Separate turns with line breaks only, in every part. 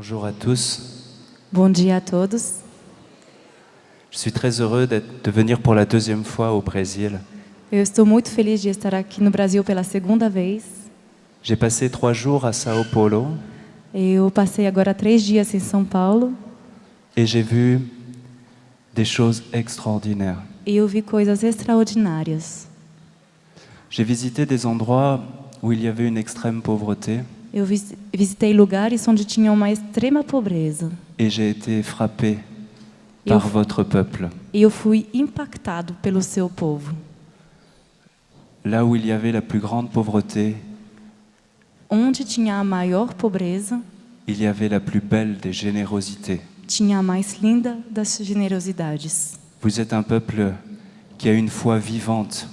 Bonjour à tous.
Bom dia a todos.
Je suis très heureux de venir pour la deuxième fois au Brésil.
Eu estou muito feliz de estar aqui no Brasil pela segunda vez.
J'ai passé 3 jours à Sao Paulo
Eu passei agora 3 dias em São Paulo
et j'ai vu des choses extraordinaires.
e eu vi coisas extraordinárias.
J'ai visité des endroits où il y avait une extrême pauvreté
Eu visitei lugares onde tinha uma extrema pobreza
et j'ai été frappé
Eu-
par votre peuple.
e eu fui impactado pelo seu povo.
Là où il y avait la plus grande pauvreté,
Onde tinha a maior pobreza,
il y avait la plus belle des générosités.
tinha a mais linda das generosidades.
Vous êtes un peuple qui a une foi vivante.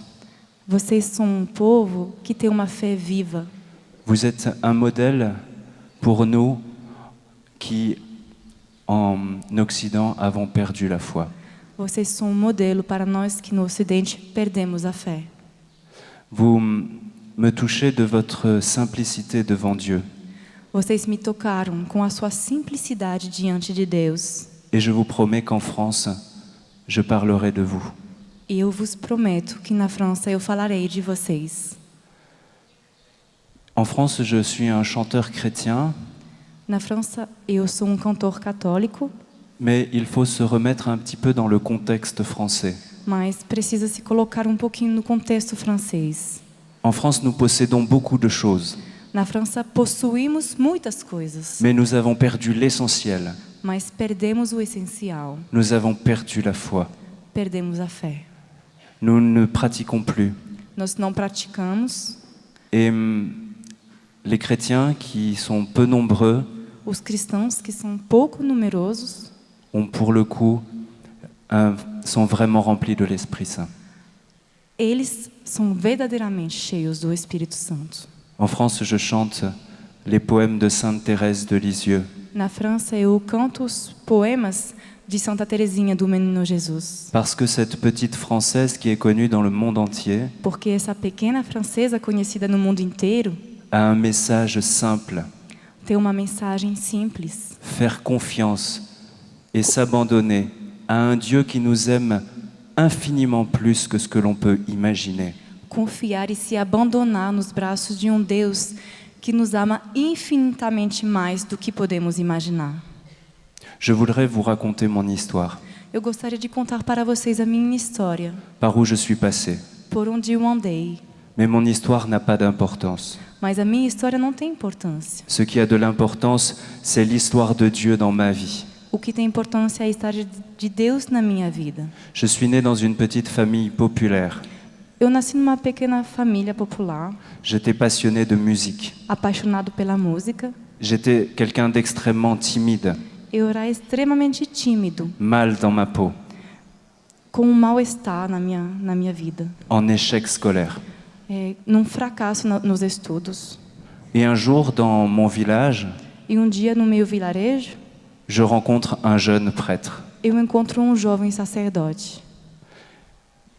Vocês são um povo que tem uma fé viva.
Vous êtes un modèle pour nous qui, en Occident, avons perdu la foi.
Vocês são um modelo para nós que no Ocidente perdemos a fé.
Vous me touchez de votre simplicité devant Dieu.
Vocês me tocaram com a sua simplicidade diante de Deus.
Et je vous promets qu'en France, je parlerai de vous.
E eu vos prometo que na França eu falarei de vocês.
En France, je suis un chanteur chrétien,
Na França eu sou um cantor católico,
mais il faut se remettre un petit peu dans le contexte français.
mas precisa se colocar um pouquinho no contexto francês.
En France, nous possédons beaucoup de choses,
Na França possuímos muitas coisas,
mais nous avons perdu l'essentiel.
mas perdemos o essencial.
Nous avons perdu la foi.
Perdemos a fé.
Nous ne pratiquons plus.
Nós não praticamos.
Et les chrétiens, qui sont peu nombreux,
Os cristãos, que são pouco numerosos,
ont pour le coup, sont vraiment remplis de l'Esprit Saint.
eles são verdadeiramente cheios do Espírito Santo.
En France, je chante les poèmes de Sainte Thérèse de Lisieux.
Na França, eu canto os poemas de Santa Teresinha do Menino Jesus,
Parce que cette petite Française qui est connue dans le monde entier
porque essa pequena francesa conhecida no mundo inteiro
a un message simple,
tem uma mensagem simples:
faire confiance et s'abandonner à un Dieu qui nous aime infiniment plus que ce que l'on peut imaginer.
confiar e se abandonar nos braços de um Deus que nos ama infinitamente mais do que podemos imaginar.
Je voudrais vous raconter mon histoire,
Eu gostaria de contar para vocês a minha história,
par où je suis passé.
por onde eu andei.
Mais mon histoire n'a pas d'importance.
Mas a minha história não tem importância.
Ce qui a de l'importance, c'est l'histoire de Dieu dans ma vie.
O que tem importância é a história de Deus na minha vida.
Je suis né dans une petite famille populaire.
Eu nasci numa pequena família popular,
J'étais passionné de musique.
apaixonado pela música.
J'étais quelqu'un d'extrêmement timide,
Eu era extremamente tímido,
mal dans ma peau,
com um mal-estar na minha vida,
en échec scolaire.
num fracasso nos estudos.
Et un jour, dans mon village,
E um dia, no meu vilarejo,
je rencontre un jeune prêtre.
eu encontro um jovem sacerdote.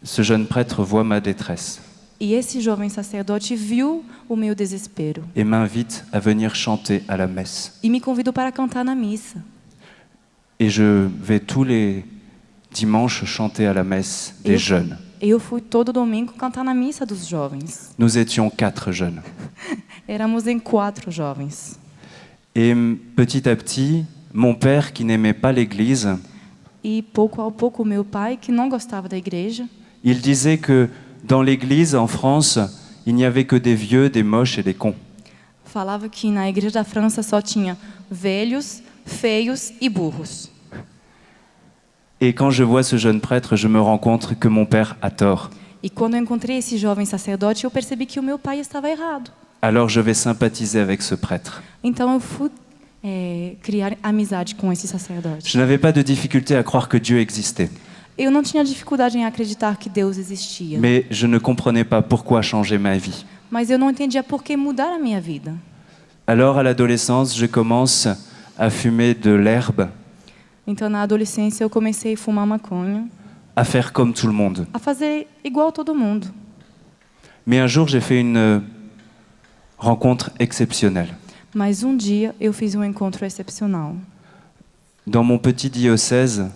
Ce jeune prêtre voit ma détresse
E esse jovem sacerdote viu o meu desespero
et m'invite à venir chanter à la messe.
e me convidou para cantar na missa.
Et je vais tous les dimanches chanter à la messe des jeunes.
Eu fui todo domingo cantar na missa dos jovens.
Nous étions 4 jeunes.
Éramos em 4 jovens.
Et petit à petit, mon père, qui n'aimait pas l'église,
E pouco a pouco, meu pai, que não gostava da igreja,
il disait que dans l'église, en France, il n'y avait que des vieux, des moches et des cons.
falava que na igreja da França só tinha velhos, feios e burros.
Et quand je vois ce jeune prêtre, je me rends compte que mon père a tort.
E quando eu encontrei esse jovem sacerdote, eu percebi que o meu pai estava errado.
Alors je vais sympathiser avec ce prêtre.
Então eu fui criar amizade com esse sacerdote.
Je n'avais pas de difficulté à croire que Dieu existait,
Eu não tinha dificuldade em acreditar que Deus existia,
mais je ne comprenais pas pourquoi changer ma vie.
mas eu não entendia por que mudar a minha vida.
Alors à l'adolescence, je commence à fumer de l'herbe,
Então na adolescência eu comecei a fumar maconha,
à faire comme tout le monde.
a fazer igual todo mundo.
Mais un jour, j'ai fait une rencontre exceptionnelle.
Mas um dia eu fiz um encontro excepcional.
Dans mon petit diocèse,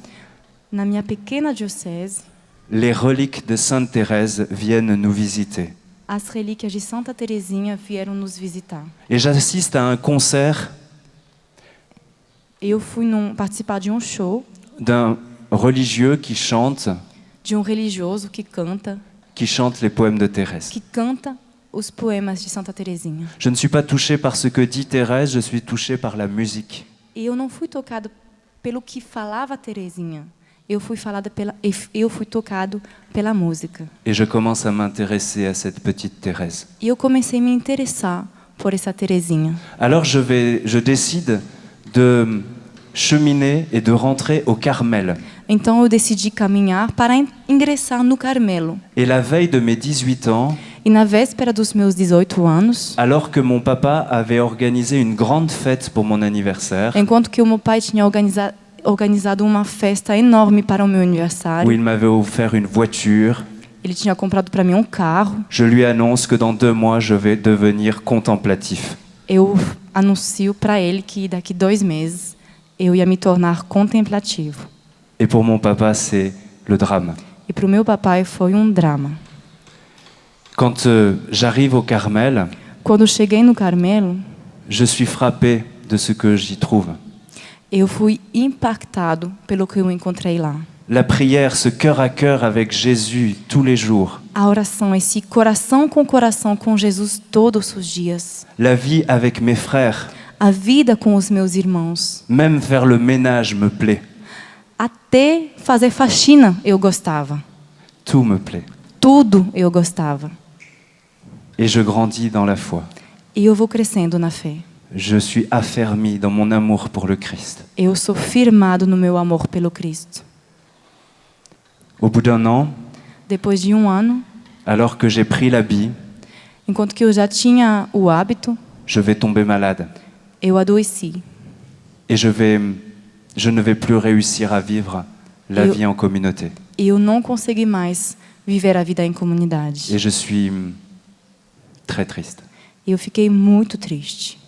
Na minha pequena diocese,
les reliques de Sainte Thérèse viennent nous visiter.
as relíquias de Santa Teresinha vieram nos visitar.
Et j'assiste à un concert
Eu fui participar de um show
d'un religieux qui chante
religioso que canta
les poèmes de Thérèse.
os poemas de Santa Teresinha.
Je ne suis pas touché par ce que dit Thérèse, je suis touché par la musique.
E eu não fui tocado pelo que falava Teresinha. Eu fui tocado pela música.
Et je commence à m'intéresser à cette petite Thérèse.
E eu comecei a me interessar por essa Teresinha.
Alors je décide de cheminer et de rentrer au Carmel.
Então eu decidi caminhar para ingressar no Carmelo.
Et la veille de mes 18 ans,
E na véspera dos meus 18 anos,
alors que mon papa avait organisé une grande fête pour mon anniversaire,
enquanto que o meu pai tinha organizado uma festa enorme para o meu
où
aniversário,
il m'avait offert une voiture,
ele tinha comprado para mim um carro.
je lui annonce que dans 2 mois, je vais devenir contemplatif.
Eu anuncio para ele que daqui 2 meses eu ia me tornar contemplativo.
Et pour mon papa, c'est le drame.
E para o meu papai foi um drama.
Quand j'arrive au Carmel,
Quando eu cheguei no Carmelo,
je suis frappé de ce que j'y trouve.
eu fui impactado pelo que eu encontrei lá.
La prière, ce cœur à cœur avec Jésus tous les jours.
A oração, esse coração com Jesus todos os dias.
La vie avec mes frères,
A vida com os meus irmãos.
même faire le ménage me plaît.
Até fazer faxina eu gostava.
Tout me plaît.
Tudo eu gostava.
Et je grandis dans la foi.
E eu vou crescendo na fé.
Je suis affermi dans mon amour pour le Christ.
Eu sou firmado no meu amor pelo Cristo.
Au bout d'un an,
Depois de um ano,
alors que j'ai pris l'habit,
enquanto que eu já tinha o hábito,
je vais tomber malade.
eu adoeci.
Et je ne vais plus réussir à vivre la vie en communauté.
E eu não consegui mais viver a vida em comunidade.
Et je suis très triste.
E eu fiquei muito triste.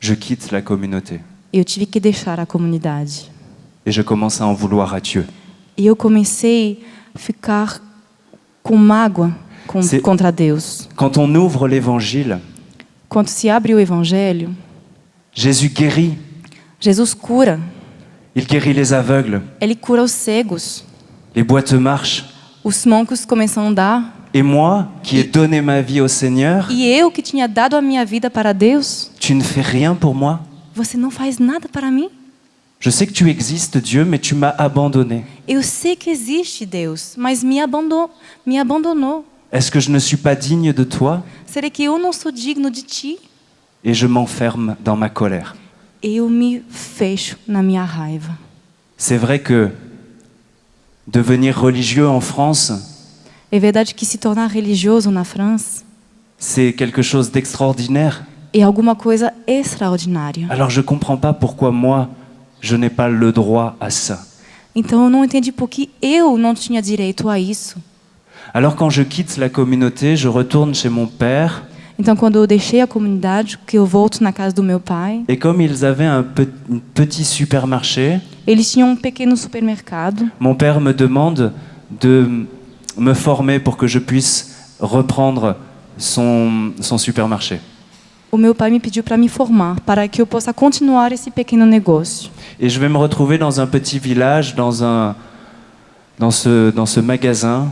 Je quitte la communauté.
Eu tive que deixar a comunidade.
Et je commence à en vouloir à Dieu.
E eu comecei a ficar com mágoa contra Deus.
Quand on ouvre l'évangile,
Quando se abre o Evangelho,
Jésus guérit.
Jesus cura.
Il guérit les aveugles.
Ele cura os cegos.
Les boiteux marchent.
Os mancos começam a andar.
Et moi, qui ai donné ma vie au Seigneur,
E eu que tinha dado a minha vida para Deus,
tu ne fais rien pour moi?
você não faz nada para mim?
Je sais que tu existes, Dieu, mais tu m'as abandonné.
Eu sei que existe Deus, mas me abandonou.
Est-ce que je ne suis pas digne de toi?
Será que eu não sou digno de ti?
Et je m'enferme dans ma colère.
Eu me fecho na minha raiva.
C'est vrai que devenir religieux en France,
É verdade que se tornar religioso na França
c'est quelque chose d'extraordinaire.
é alguma coisa extraordinária.
Alors je ne comprends pas pourquoi moi, je n'ai pas le droit à ça.
Então eu não entendi por que eu não tinha direito a isso.
Alors quand je quitte la communauté, je retourne chez mon père.
Então quando eu deixei a comunidade, que eu volto na casa do meu pai,
Et comme ils avaient un petit supermarché,
eles tinham um pequeno supermercado.
mon père me demande de me former pour que je puisse reprendre son supermarché.
O meu pai me pediu para me formar, para que eu possa continuar esse pequeno negócio.
Et je vais me retrouver dans un petit village, dans ce magasin.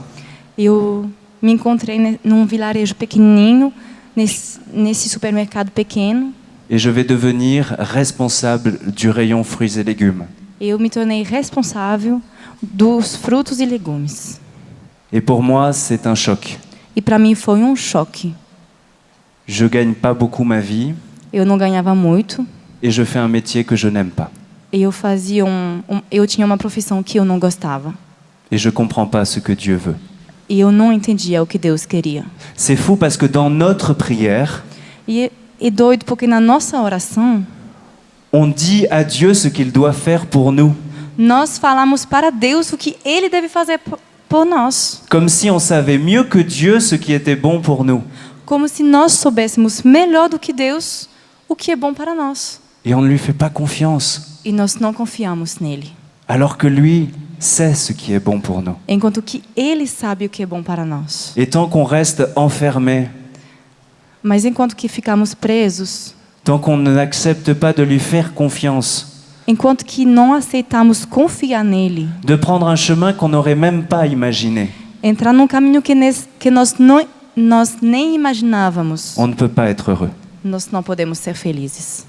Eu me encontrei num vilarejo pequenininho, nesse supermercado pequeno.
Et je vais devenir responsable du rayon fruits et légumes.
Eu me tornei responsável dos frutos e legumes.
Et pour moi, c'est un choc.
E para mim foi um choque.
Je gagne pas beaucoup ma vie
Eu não ganhava muito
et je fais un métier que je n'aime pas.
e eu fazia eu tinha uma profissão que eu não gostava.
Et je comprends pas ce que Dieu veut.
E eu não entendia o que Deus queria.
C'est fou parce que dans notre prière,
E doido porque na nossa oração
on dit à Dieu ce qu'il doit faire pour nous.
nós falamos para Deus o que Ele deve fazer por nós.
Comme si on savait mieux que Dieu ce qui était bon pour nous.
Como se nós soubéssemos melhor do que Deus o que é bom para nós.
Et on ne lui fait pas confiance,
E nós não confiamos nele.
alors que lui sait ce qui est bon pour nous.
Enquanto que ele sabe o que é bom para nós.
Et tant qu'on reste enfermé,
Mas enquanto que ficamos presos,
tant qu'on n'accepte pas de lui faire confiance,
enquanto que não aceitamos confiar nele,
de prendre un chemin qu'on n'aurait même pas imaginé,
entrar num caminho que nós nem imaginávamos,
on ne peut pas être heureux.
nós não podemos ser felizes.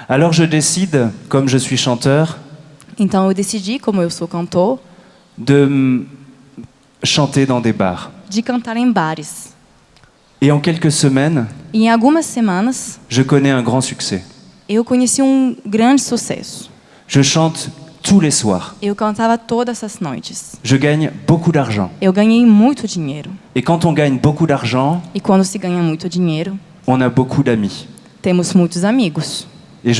Alors je décide, comme je suis chanteur,
Então eu decidi, como eu sou cantor,
de chanter dans des bars.
de cantar em bares.
Et en quelques semaines,
E em algumas semanas,
je connais un grand succès.
eu conheci um grande sucesso.
Je chante tous les soirs.
Eu cantava todas as noites.
Je gagne beaucoup d'argent.
Eu ganhei muito dinheiro.
Et quand on gagne beaucoup d'argent,
E quando se ganha muito dinheiro,
on a beaucoup d'amis.
temos muitos amigos.
Et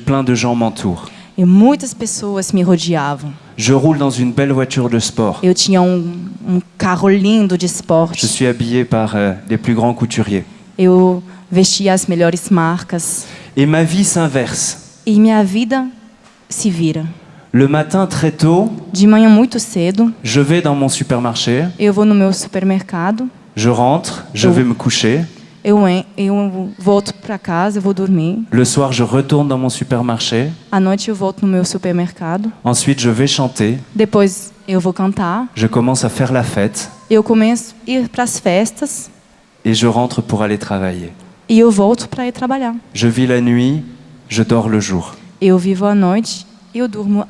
plein de gens m'entourent.
E muitas pessoas me rodeavam.
Je roule dans une belle voiture de sport.
Eu tinha um carro lindo de
Je
esporte.
suis habillé par les plus grands couturiers.
Eu vestia as melhores marcas.
Et ma vie s'inverse.
E minha vida se vira.
Le matin, très tôt,
De manhã muito cedo,
je vais dans mon supermarché,
eu vou no meu supermercado.
je rentre, je
Oh.
vais me coucher.
Eu volto para casa, eu vou dormir.
Le soir, je retourne dans mon supermarché.
À noite eu volto no meu supermercado.
Ensuite, je vais chanter.
Depois eu vou cantar.
Je commence à faire la fête
Eu começo a ir para as festas
et je rentre pour aller travailler.
e eu volto para ir trabalhar.
Je vis la nuit, je dors le jour.
Eu vivo à noite e eu durmo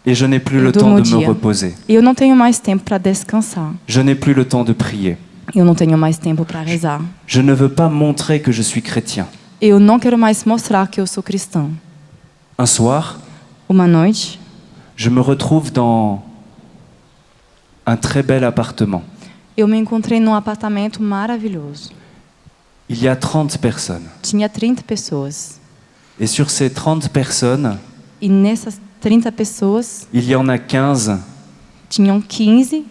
Et je n'ai plus
Eu
le
durmo
temps de
o
me
dia.
reposer.
e eu não tenho mais tempo para descansar.
Je n'ai plus le temps de prier.
Eu não tenho mais tempo para rezar.
Je ne veux pas montrer que je suis chrétien.
Eu não quero mais mostrar que eu sou cristão.
Un soir,
Uma noite,
je me retrouve dans un très bel appartement.
eu me encontrei num apartamento maravilhoso.
Il y a 30 personnes.
Tinha 30 pessoas.
Et sur ces 30 personnes,
E nessas 30 pessoas,
il y en a 15
tinham 15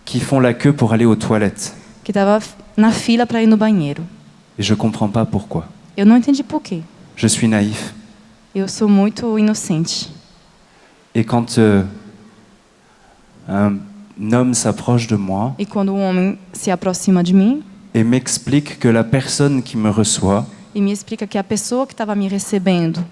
qui font la queue pour aller aux toilettes.
que estavam na fila para ir no banheiro.
Et je ne comprends pas pourquoi.
Eu não entendi por quê.
Je suis naïf.
Eu sou muito inocente.
Et quand un homme s'approche de moi
E quando um homem se aproxima de mim
et m'explique que la personne qui me reçoit
e me explica que a pessoa que estava me recebendo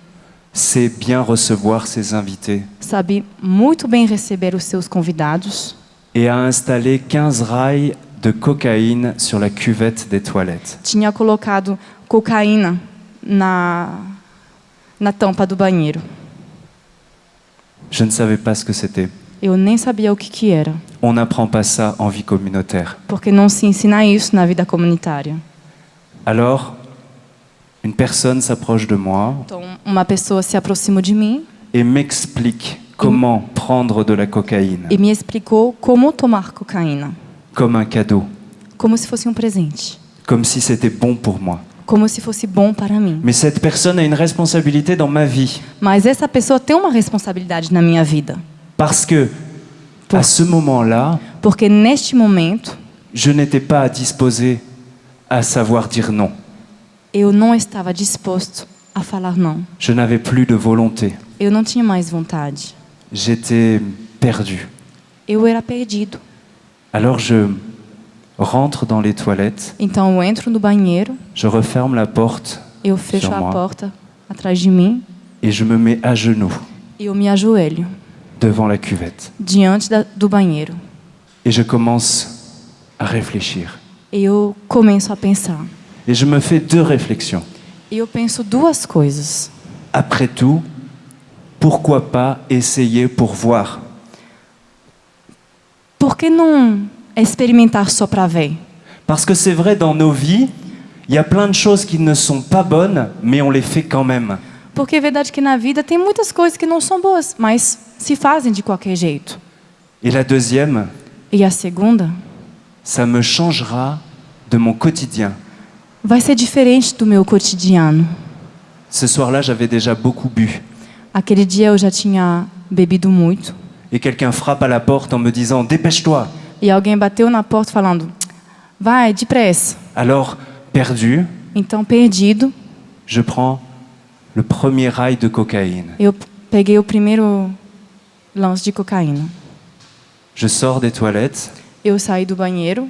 sait bien recevoir ses invités
sabe muito bem receber os seus convidados
et a installé 15 rails de cocaïne sur la cuvette des toilettes.
tinha colocado cocaína na tampa do banheiro.
Je ne savais pas ce que c'était.
Eu nem sabia o que era,
On n'apprend pas ça en vie communautaire.
porque não se ensina isso na vida comunitária.
Alors, une personne s'approche de moi
Então, uma pessoa se aproximou de mim
et m'explique comment prendre de la cocaïne
e me explicou como tomar cocaína,
comme un cadeau,
como se fosse um presente,
comme si c'était bon pour moi.
como se fosse bom para mim.
Mais cette personne a une responsabilité dans ma vie
Mas essa pessoa tem uma responsabilidade na minha vida,
parce que à ce moment-là,
porque neste momento
je n'étais pas disposé à savoir dire non.
eu não estava disposto a falar não.
Je n'avais plus de volonté.
Eu não tinha mais vontade.
J'étais perdu.
Eu era perdido.
Alors je rentre dans les toilettes,
Então eu entro no banheiro,
je referme la porte
eu fecho
sur
a
moi
porta atrás de mim
et je me mets à genoux
e eu me ajoelho
devant la cuvette.
diante do banheiro.
Et je commence à réfléchir.
E eu começo a pensar.
Et je me fais deux réflexions.
E eu penso duas coisas.
Après tout, pourquoi pas essayer pour voir?
Por que não experimentar só para ver?
Parce que c'est vrai, dans nos vies, il y a plein de choses qui ne sont pas bonnes, mais on les fait quand même.
Porque é verdade que na vida tem muitas coisas que não são boas, mas se fazem de qualquer jeito.
Et la deuxième,
E a segunda
ça me changera de mon quotidien.
vai ser diferente do meu cotidiano.
Ce soir-là, j'avais déjà beaucoup bu.
Aquele dia eu já tinha bebido muito.
Et quelqu'un frappe à la porte en me disant « Dépêche-toi !»
E alguém bateu na porta falando: vai, depressa.
Alors, perdu,
Então, perdido,
je prends le premier rail de cocaïne.
Eu peguei o primeiro lance de cocaína.
Je sors des toilettes
Eu saí do banheiro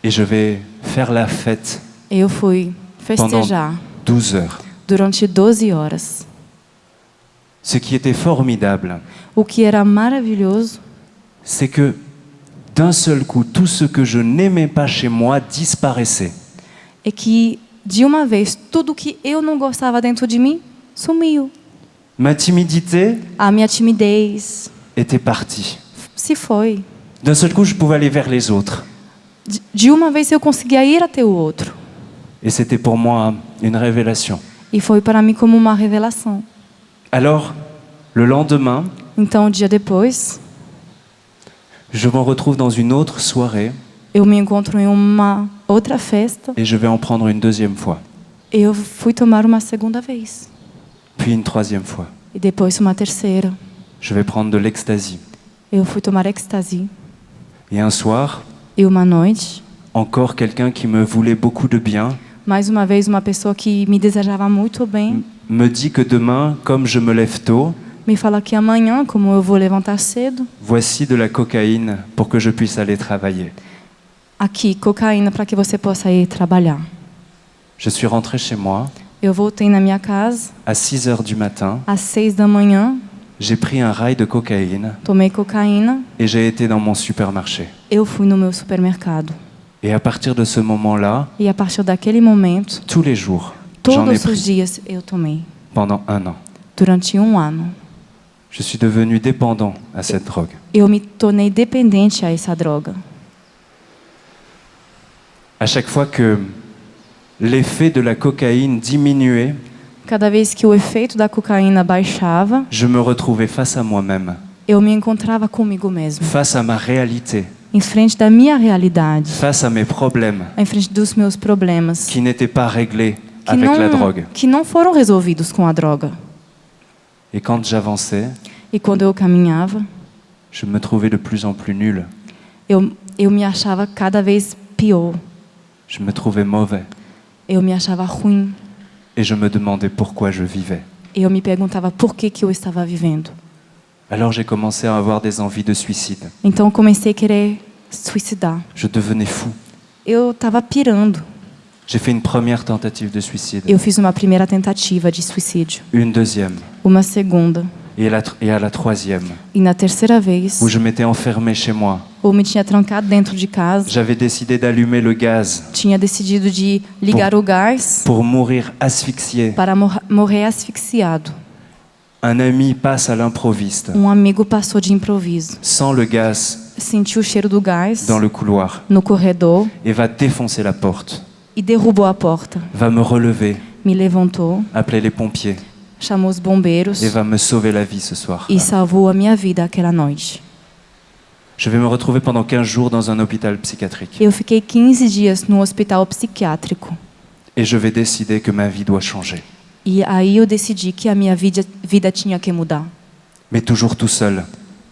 et je vais faire la fête
e eu fui
pendant
festejar
12 heures.
durante 12 horas.
Ce qui était formidable,
O que era maravilhoso
c'est que d'un seul coup, tout ce que je n'aimais pas chez moi disparaissait.
é que, de uma vez, tudo que eu não gostava dentro de mim sumiu.
Ma timidité
A minha timidez
était partie.
se foi.
D'un seul coup, je pouvais aller vers les autres.
De uma vez eu conseguia ir até o outro.
Et c'était pour moi une révélation.
E foi para mim como uma revelação.
Alors, le lendemain,
Então, um dia depois,
je me retrouve dans une autre soirée
eu me encontro em uma outra festa
et je vais en prendre une deuxième fois,
e eu fui tomar uma segunda vez.
puis une troisième fois.
E depois uma terceira.
Je vais prendre de l'ecstasy.
Eu fui tomar ecstasy.
Et un soir,
E uma noite,
encore quelqu'un qui me voulait beaucoup de bien
mais uma vez, uma pessoa que me desejava muito bem
me dit que demain, comme je me lève tôt,
me fala que amanhã, como eu vou levantar cedo,
voici de la cocaïne pour que je puisse aller travailler.
aqui, cocaína para que você possa ir trabalhar.
Je suis rentré chez moi
Eu voltei na minha casa
à 6 heures du matin.
às 6 da manhã,
J'ai pris un rail de cocaïne
tomei cocaína,
et j'ai été dans mon supermarché.
eu fui no meu supermercado.
Et à partir de ce moment-là,
E a partir daquele momento,
tous les jours, j'en ai
todos os
pris
dias eu tomei,
pendant 1 an.
durante ano.
Je suis devenu dépendant à cette drogue.
Eu me tornei dependente a essa droga.
À chaque fois que l'effet de la cocaïne diminuait,
Cada vez que o efeito da cocaína baixava,
je me retrouvais face à moi-même,
eu me encontrava comigo mesmo,
face à ma réalité,
em frente da minha realidade,
face à mes problèmes
em frente dos meus problemas,
qui n'étaient pas réglés
que
avec la drogue.
não foram resolvidos com a droga.
Et quand j'avançais,
E quando eu caminhava,
je me trouvais de plus en plus nul.
eu me achava cada vez pior.
Je me trouvais mauvais.
Eu me achava ruim.
Et je me demandais pourquoi je vivais.
E eu me perguntava por que eu estava vivendo.
Alors j'ai commencé à avoir des envies de suicide.
Então eu comecei a querer suicidar.
Je devenais fou.
Eu estava pirando.
J'ai fait une première tentative de suicide,
Eu fiz uma primeira tentativa de suicídio,
une deuxième,
uma segunda,
et à la troisième,
e na terceira vez,
où je m'étais enfermé chez moi.
eu me tinha trancado dentro de casa,
J'avais décidé d'allumer le gaz
tinha decidido de ligar o gás
pour mourir asphyxié.
para morrer asfixiado.
Un ami passe à l'improviste,
Amigo passou de improviso,
sent le gaz
sentiu o cheiro do gás
dans le couloir
no corredor
et va défoncer la porte,
e derrubou a porta.
va me relever,
Me levantou,
appeler les pompiers
chamou os bombeiros
et va me sauver la vie ce soir.
e salvou a minha vida aquela noite.
Je vais me retrouver pendant 15 jours dans un hôpital psychiatrique
Eu fiquei 15 dias no hospital psiquiátrico.
et je vais décider que ma vie doit changer.
E aí eu decidi que a minha vida tinha que mudar.
Mais toujours tout seul,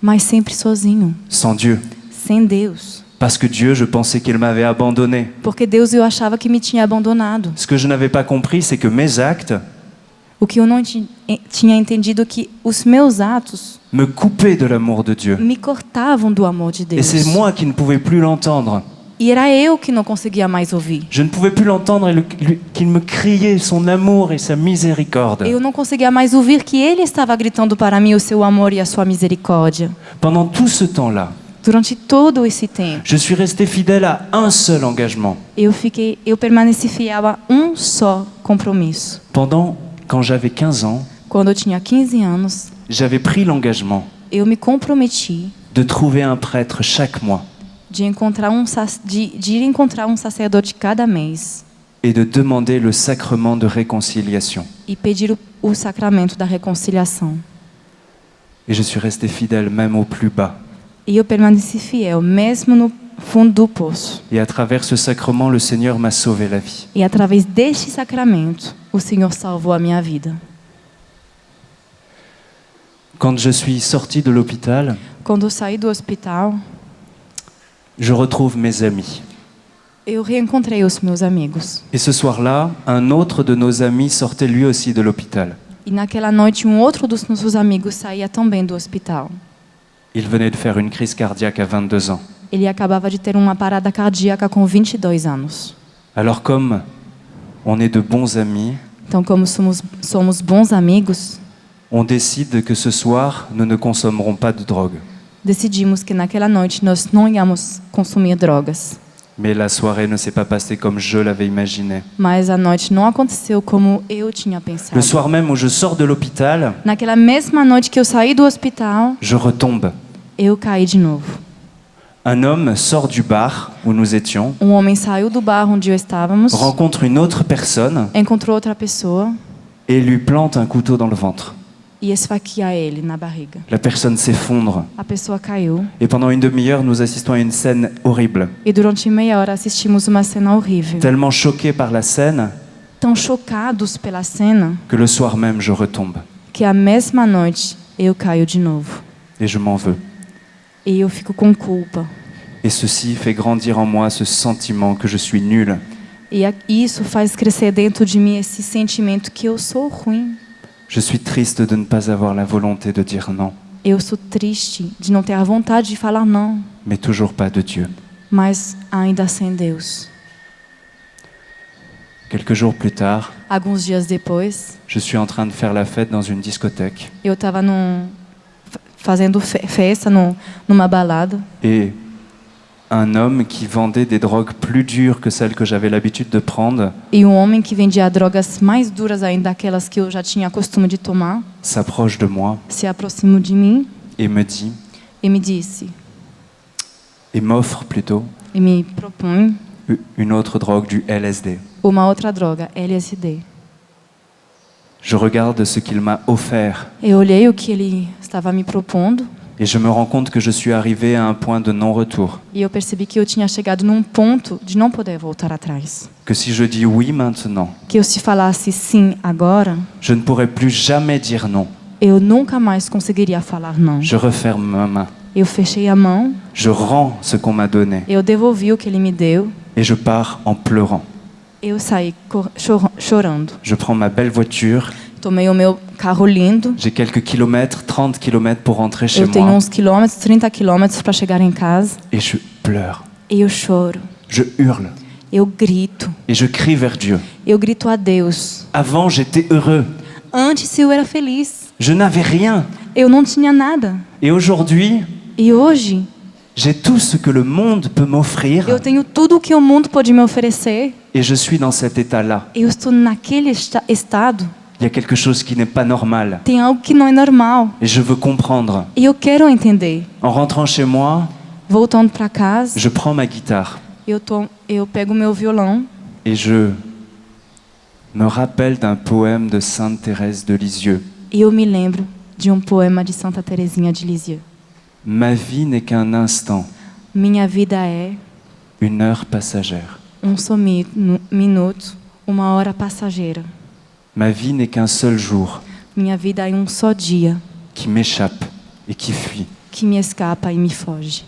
Mas sempre sozinho,
sans Dieu.
sem Deus.
Parce que Dieu, je pensais qu'il m'avait abandonné.
Porque Deus eu achava que me tinha abandonado.
Ce que je n'avais pas compris, c'est que mes actes
O que eu não tinha entendido que os meus atos
me coupaient de l'amour de Dieu.
me cortavam do amor de
Et c'est
Deus.
moi qui ne pouvais plus l'entendre.
E era eu que não conseguia mais ouvir.
Je ne pouvais plus l'entendre et qu'il me criait son amour et sa miséricorde.
Eu não conseguia mais ouvir que Ele estava gritando para mim o seu amor e a sua misericórdia.
Pendant tout ce temps-là,
Durante todo esse tempo,
je suis resté fidèle à un seul engagement.
eu permaneci fiel a só compromisso.
Quand j'avais 15 ans,
Quando eu tinha 15 anos,
j'avais pris l'engagement
eu me comprometi
de trouver un prêtre chaque mois
de ir encontrar um sacerdote cada mês
et de demander le sacrement de réconciliation.
e pedir o sacramento da reconciliação.
Et je suis resté fidèle même au plus bas.
E eu permaneci fiel, mesmo no fundo do poço.
Et à travers ce sacrement, le Seigneur m'a sauvé la vie.
E através deste sacramento, o Senhor salvou a minha vida.
Quand je suis sorti de l'hôpital,
Quando eu saí do hospital,
je retrouve mes amis.
eu reencontrei os meus amigos.
Et ce soir-là, un autre de nos amis sortait lui aussi de l'hôpital.
E naquela noite, um outro dos nossos amigos saía também do hospital.
Il venait de faire une crise cardiaque à 22 ans.
Ele acabava de ter uma parada cardíaca com 22 anos.
Alors comme on est de bons amis,
Então, como somos bons amigos,
on décide que ce soir, nous ne consommerons pas de drogue.
decidimos que naquela noite nós não íamos consumir drogas.
Mais la soirée ne s'est pas passée comme je l'avais imaginé.
Mas a noite não aconteceu como eu tinha pensado.
Le soir même où je sors de l'hôpital,
Naquela mesma noite que eu saí do hospital,
je retombe.
eu caí de novo.
Un homme sort du bar où nous étions,
Um homem saiu do bar onde estávamos,
rencontre une autre personne
encontrou outra pessoa
et lui plante un couteau dans le ventre.
e esfaqueia ele na barriga.
La personne s'effondre.
A pessoa caiu
Et pendant une demi-heure, nous assistons à une scène horrible.
e durante meia hora assistimos uma cena horrível.
Tellement choqué par la scène
Tão chocados pela cena
que le soir même, je retombe.
que a mesma noite eu caio de novo.
Et je m'en veux.
E eu fico com culpa.
Et ceci fait grandir en moi ce sentiment que je suis nul.
E isso faz crescer dentro de mim esse sentimento que eu sou ruim.
Je suis triste de ne pas avoir la volonté de dire non,
Eu sou triste de não ter a vontade de falar não,
mais toujours pas de Dieu.
mas ainda sem Deus.
Quelques jours plus tard,
Alguns dias depois,
je suis en train de faire la fête dans une discothèque.
eu estava fazendo festa numa balada
Et un homme qui vendait des drogues plus dures que celles que j'avais l'habitude de prendre
e um homem que vendia drogas mais duras ainda daquelas que eu já tinha costume de tomar
s'approche de moi
se aproximou de mim
et me dit,
e me disse,
et m'offre plutôt,
e me propõe
une autre drogue, du LSD.
uma outra droga, LSD.
Je regarde ce qu'il m'a offert
Eu olhei o que ele estava me propondo
et je me rends compte que je suis arrivé à un point de non-retour.
e eu percebi que eu tinha chegado num ponto de não poder voltar atrás.
Que si je dis oui maintenant,
Que eu se falasse sim agora,
je ne pourrai plus jamais dire non.
eu nunca mais conseguiria falar não.
Je referme ma main.
Eu fechei a mão,
Je rends ce qu'on m'a donné
eu devolvi o que ele me deu,
et je pars en pleurant.
eu saí chorando.
Je prends ma belle voiture,
Tomei o meu carro lindo,
j'ai quelques kilomètres, 30 kilomètres pour rentrer chez
eu tenho
moi
uns quilômetros, 30 quilômetros para chegar em casa,
et je pleure,
e eu choro,
je hurle
eu grito,
et je crie vers Dieu.
eu grito a Deus.
Avant, j'étais heureux,
Antes eu era feliz,
je n'avais rien
eu não tinha nada.
et aujourd'hui,
E hoje,
j'ai tout ce que le monde peut m'offrir
eu tenho tudo o que o mundo pode me oferecer.
et je suis dans cet état-là.
Eu estou naquele estado.
Il y a quelque chose qui n'est pas normal
Tem algo que não é normal.
et je veux comprendre.
E eu quero entender.
En rentrant chez moi,
Voltando para casa,
je prends ma guitare
eu pego meu violão
et je me rappelle d'un poème de Sainte Thérèse de Lisieux.
e eu me lembro de poema de Santa Teresinha de Lisieux.
Ma vie n'est qu'un instant,
Minha vida é
une heure passagère.
só minuto, uma hora passageira.
Ma vie n'est qu'un seul jour
Minha vida é só dia
qui m'échappe et qui fuit.
que me escapa e me foge.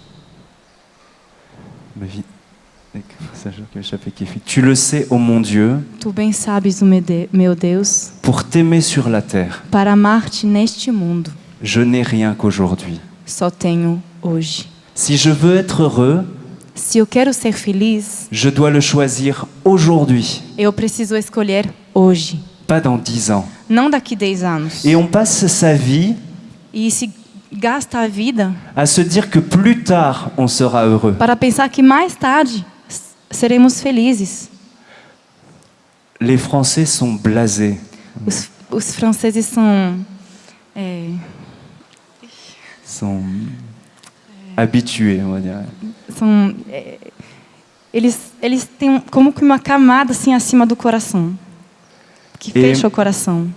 Ma vie n'est qu'un seul jour qui m'échappe et qui fuit. Tu le sais, ô mon Dieu,
Tu bem sabes, meu Deus,
pour t'aimer sur la terre,
para amar-te neste mundo,
je n'ai rien qu'aujourd'hui.
só tenho hoje.
Si je veux être heureux,
Se eu quero ser feliz,
je dois le choisir aujourd'hui,
eu preciso escolher hoje,
pas dans 10 ans.
não daqui 10 anos.
Et on passe sa vie
E se gasta a vida
à se dire que plus tard, on sera heureux.
para pensar que mais tarde seremos felizes.
Les Français sont blasés.
Os franceses são
Sont habitués, on va dire.
eles têm como que uma camada assim acima do coração, que fecha o coração.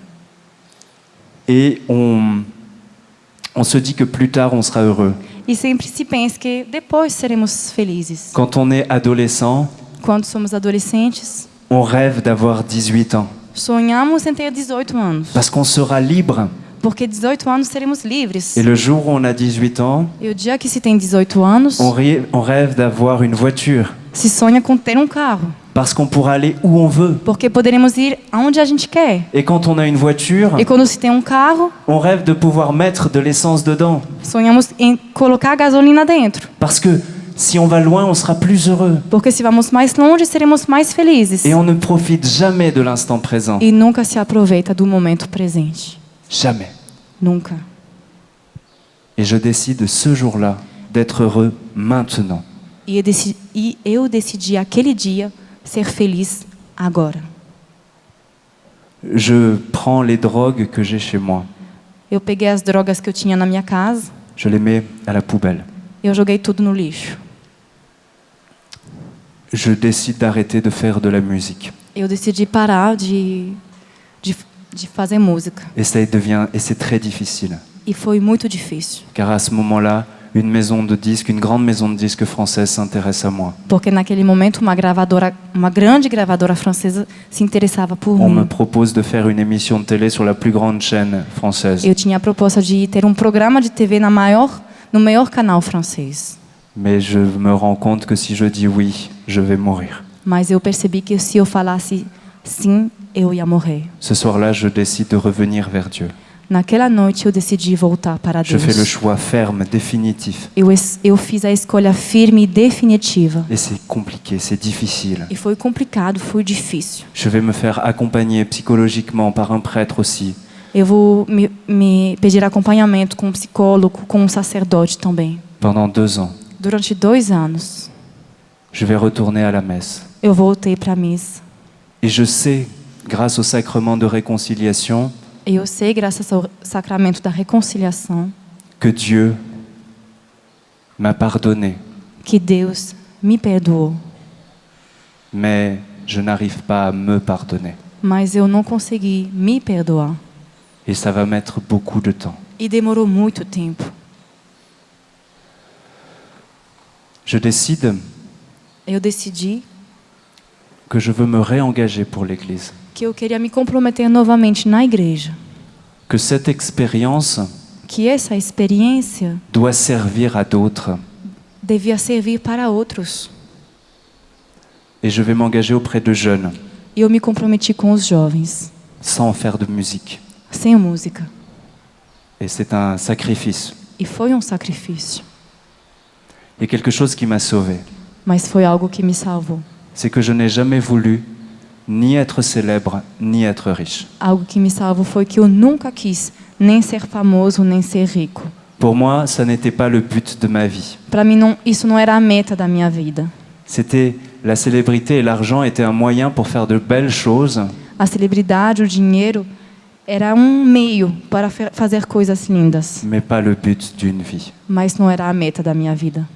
Et on se dit que plus tard, on sera heureux.
E sempre se pensa que depois seremos felizes.
Quand on est adolescent,
Quando somos adolescentes,
on rêve d'avoir 18 ans.
sonhamos em ter 18 anos.
Parce qu'on sera libre.
Porque 18 anos seremos livres.
Et le jour où on a 18 ans,
E o dia que se tem 18 anos,
on rêve d'avoir une voiture.
se sonha com ter carro,
parce qu'on pourra aller où on veut.
porque poderemos ir aonde a gente quer.
Et quand on a une voiture,
E quando se tem carro,
on rêve de pouvoir mettre de l'essence dedans.
sonhamos em colocar gasolina dentro,
Parce que si on va loin, on sera plus heureux.
porque se vamos mais longe, seremos mais felizes.
Et on ne profite jamais de l'instant présent.
E nunca se aproveita do momento presente.
Jamais.
Nunca.
Et je décide ce jour-là d'être heureux maintenant.
E eu decidi aquele dia ser feliz agora.
Je prends les drogues que j'ai chez moi.
Eu peguei as drogas que eu tinha na minha casa,
Je les mets à la poubelle.
eu joguei tudo no lixo.
Je décide d'arrêter de faire de la musique.
Eu decidi parar de fazer música.
Et c'est très difficile.
E foi muito difícil,
Car à ce moment-là, une grande maison de disques française s'intéresse à moi.
porque naquele momento uma grande gravadora francesa se interessava por
On me
mim.
propose de faire une émission de télé sur la plus grande chaîne française.
Eu tinha a proposta de ter programa de TV no maior canal francês.
Mais je me rends compte que si je dis oui, je vais mourir.
Mas eu percebi que se eu falasse sim, eu ia morrer.
Ce soir-là, je décide de revenir vers Dieu.
Naquela noite eu decidi voltar para
Je
Deus.
fais le choix ferme, définitif.
Eu fiz a escolha firme e definitiva.
Et c'est compliqué, c'est difficile.
E foi complicado, foi difícil.
Je vais me faire accompagner psychologiquement par un prêtre aussi.
Eu vou me pedir acompanhamento com um psicólogo, com um sacerdote também.
Pendant 2 ans,
Durante 2 anos,
je vais retourner à la messe.
eu voltei para a missa.
Et je sais, grâce au sacrement de réconciliation,
E eu sei, graças ao sacramento da reconciliação,
que Dieu m'a pardonné.
que Deus me perdoou.
Mais je n'arrive pas à me pardonner.
Mas eu não consegui me perdoar.
Et ça va mettre beaucoup de temps.
E demorou muito tempo.
Je décide
Eu decidi
que je veux me réengager pour l'Église.
que eu queria me comprometer novamente na igreja.
Que cette expérience
Que essa experiência
doit servir à d'autres.
devia servir para outros.
Et je vais m'engager auprès de jeunes,
E eu me comprometi com os jovens,
sans faire de musique.
sem música.
Et c'est un sacrifice.
E foi sacrifício.
Il y a quelque chose qui m'a sauvé.
Mas foi algo que me salvou.
C'est que je n'ai jamais voulu ni être célèbre, ni être riche.
Algo que me salvou foi que eu nunca quis nem ser famoso, nem ser rico.
Pour moi, ça n'était pas le but de ma vie.
Para mim, isso não era a meta da minha vida.
C'était la célébrité et l'argent étaient un moyen pour faire de belles choses,
A celebridade, o dinheiro, era meio para fazer coisas lindas,
mais pas le but d'une vie.
mas não era a meta da minha vida.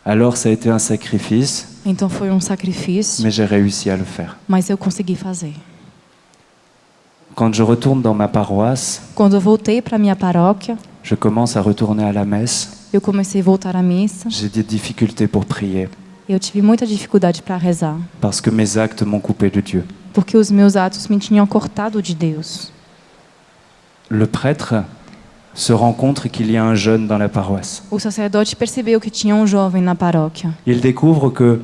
Alors ça a été un sacrifice,
Então foi sacrifício,
mais j'ai réussi à le faire.
mas eu consegui fazer.
Quand je retourne dans ma paroisse,
Quando eu voltei para minha paróquia,
je commence à retourner à la messe.
eu comecei a voltar à missa.
J'ai des difficultés pour prier,
Eu tive muita dificuldade para rezar,
parce que mes actes m'ont coupé de Dieu.
porque os meus atos me tinham cortado de Deus.
Le prêtre se rend compte qu'il y a un jeune dans la paroisse.
O sacerdote percebeu que tinha jovem na paróquia.
Il découvre que,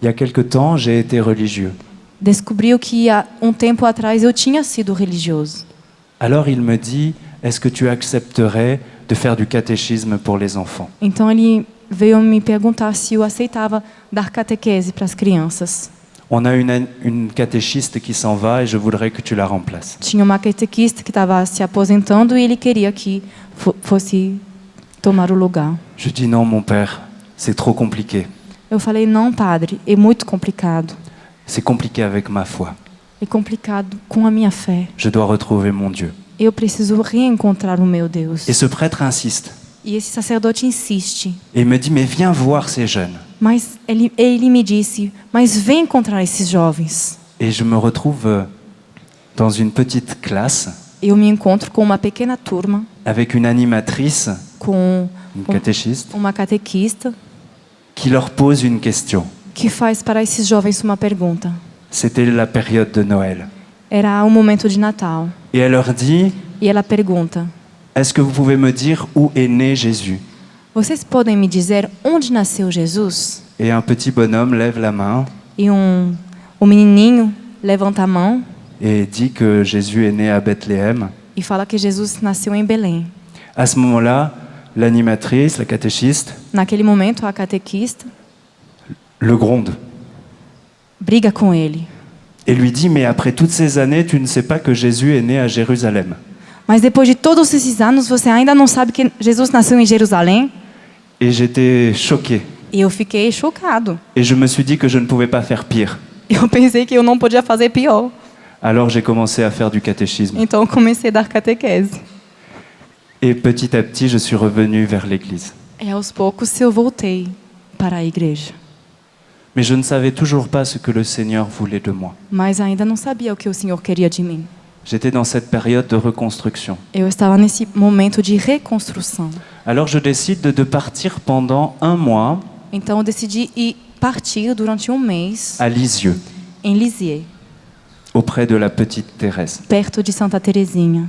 il y a quelque temps, j'ai été religieux.
Descobriu que há tempo atrás eu tinha sido religioso.
Alors il me dit, est-ce que tu accepterais de faire du catéchisme pour les enfants?
Então ele veio me perguntar se eu aceitava dar catequese para as crianças.
On a une catéchiste qui s'en va et je voudrais que tu la remplaces.
Tinha uma catequista que estava se aposentando e ele queria que fosse tomar o lugar.
Je dis non, mon père, c'est trop compliqué.
Eu falei, não, padre, é muito complicado.
C'est compliqué avec ma foi.
É complicado com a minha fé.
Je dois retrouver mon Dieu.
Eu preciso reencontrar o meu Deus.
Et ce prêtre insiste.
E esse sacerdote insiste.
Et il me dit, mais viens voir ces jeunes.
Mas ele me disse, mas vem encontrar esses jovens.
Et je me retrouve dans une petite classe
Eu me encontro com uma pequena turma,
avec une animatrice,
com
une catéchiste,
uma catequista,
qui leur pose une question.
que faz para esses jovens uma pergunta.
C'était la période de Noël.
Era momento de Natal.
Et elle leur dit,
E ela pergunta,
est-ce que vous pouvez me dire où est né Jésus?
vocês podem me dizer onde nasceu Jesus?
et un petit bonhomme lève la main
e o menininho levanta a mão
et dit que Jésus est né à Bethléem.
e fala que Jesus nasceu em Belém.
À ce moment-là, l'animatrice, la catéchiste,
Naquele momento, a catequista
le gronde
briga com ele.
et lui dit « Mais après toutes ces années, tu ne sais pas que Jésus est né à Jérusalem ?»
Mas depois de todos esses anos, você ainda não sabe que Jesus nasceu em Jerusalém?
Et j'étais choqué.
E eu fiquei chocado.
Et je me suis dit que je ne pouvais pas faire pire.
Eu pensei que eu não podia fazer pior.
Alors j'ai commencé à faire du catéchisme.
Então eu comecei a dar catequese.
Et petit à petit, je suis revenu vers l'église.
E aos poucos eu voltei para a igreja.
Mais je ne savais toujours pas ce que le Seigneur voulait de moi.
Mas ainda não sabia o que o Senhor queria de mim.
J'étais dans cette période de reconstruction.
Eu estava nesse momento de reconstrução.
Alors je décide de partir pendant 1 mois
Então eu decidi ir partir durante um mês
à Lisieux,
em Lisieux,
auprès de la petite Thérèse.
perto de Santa Teresinha.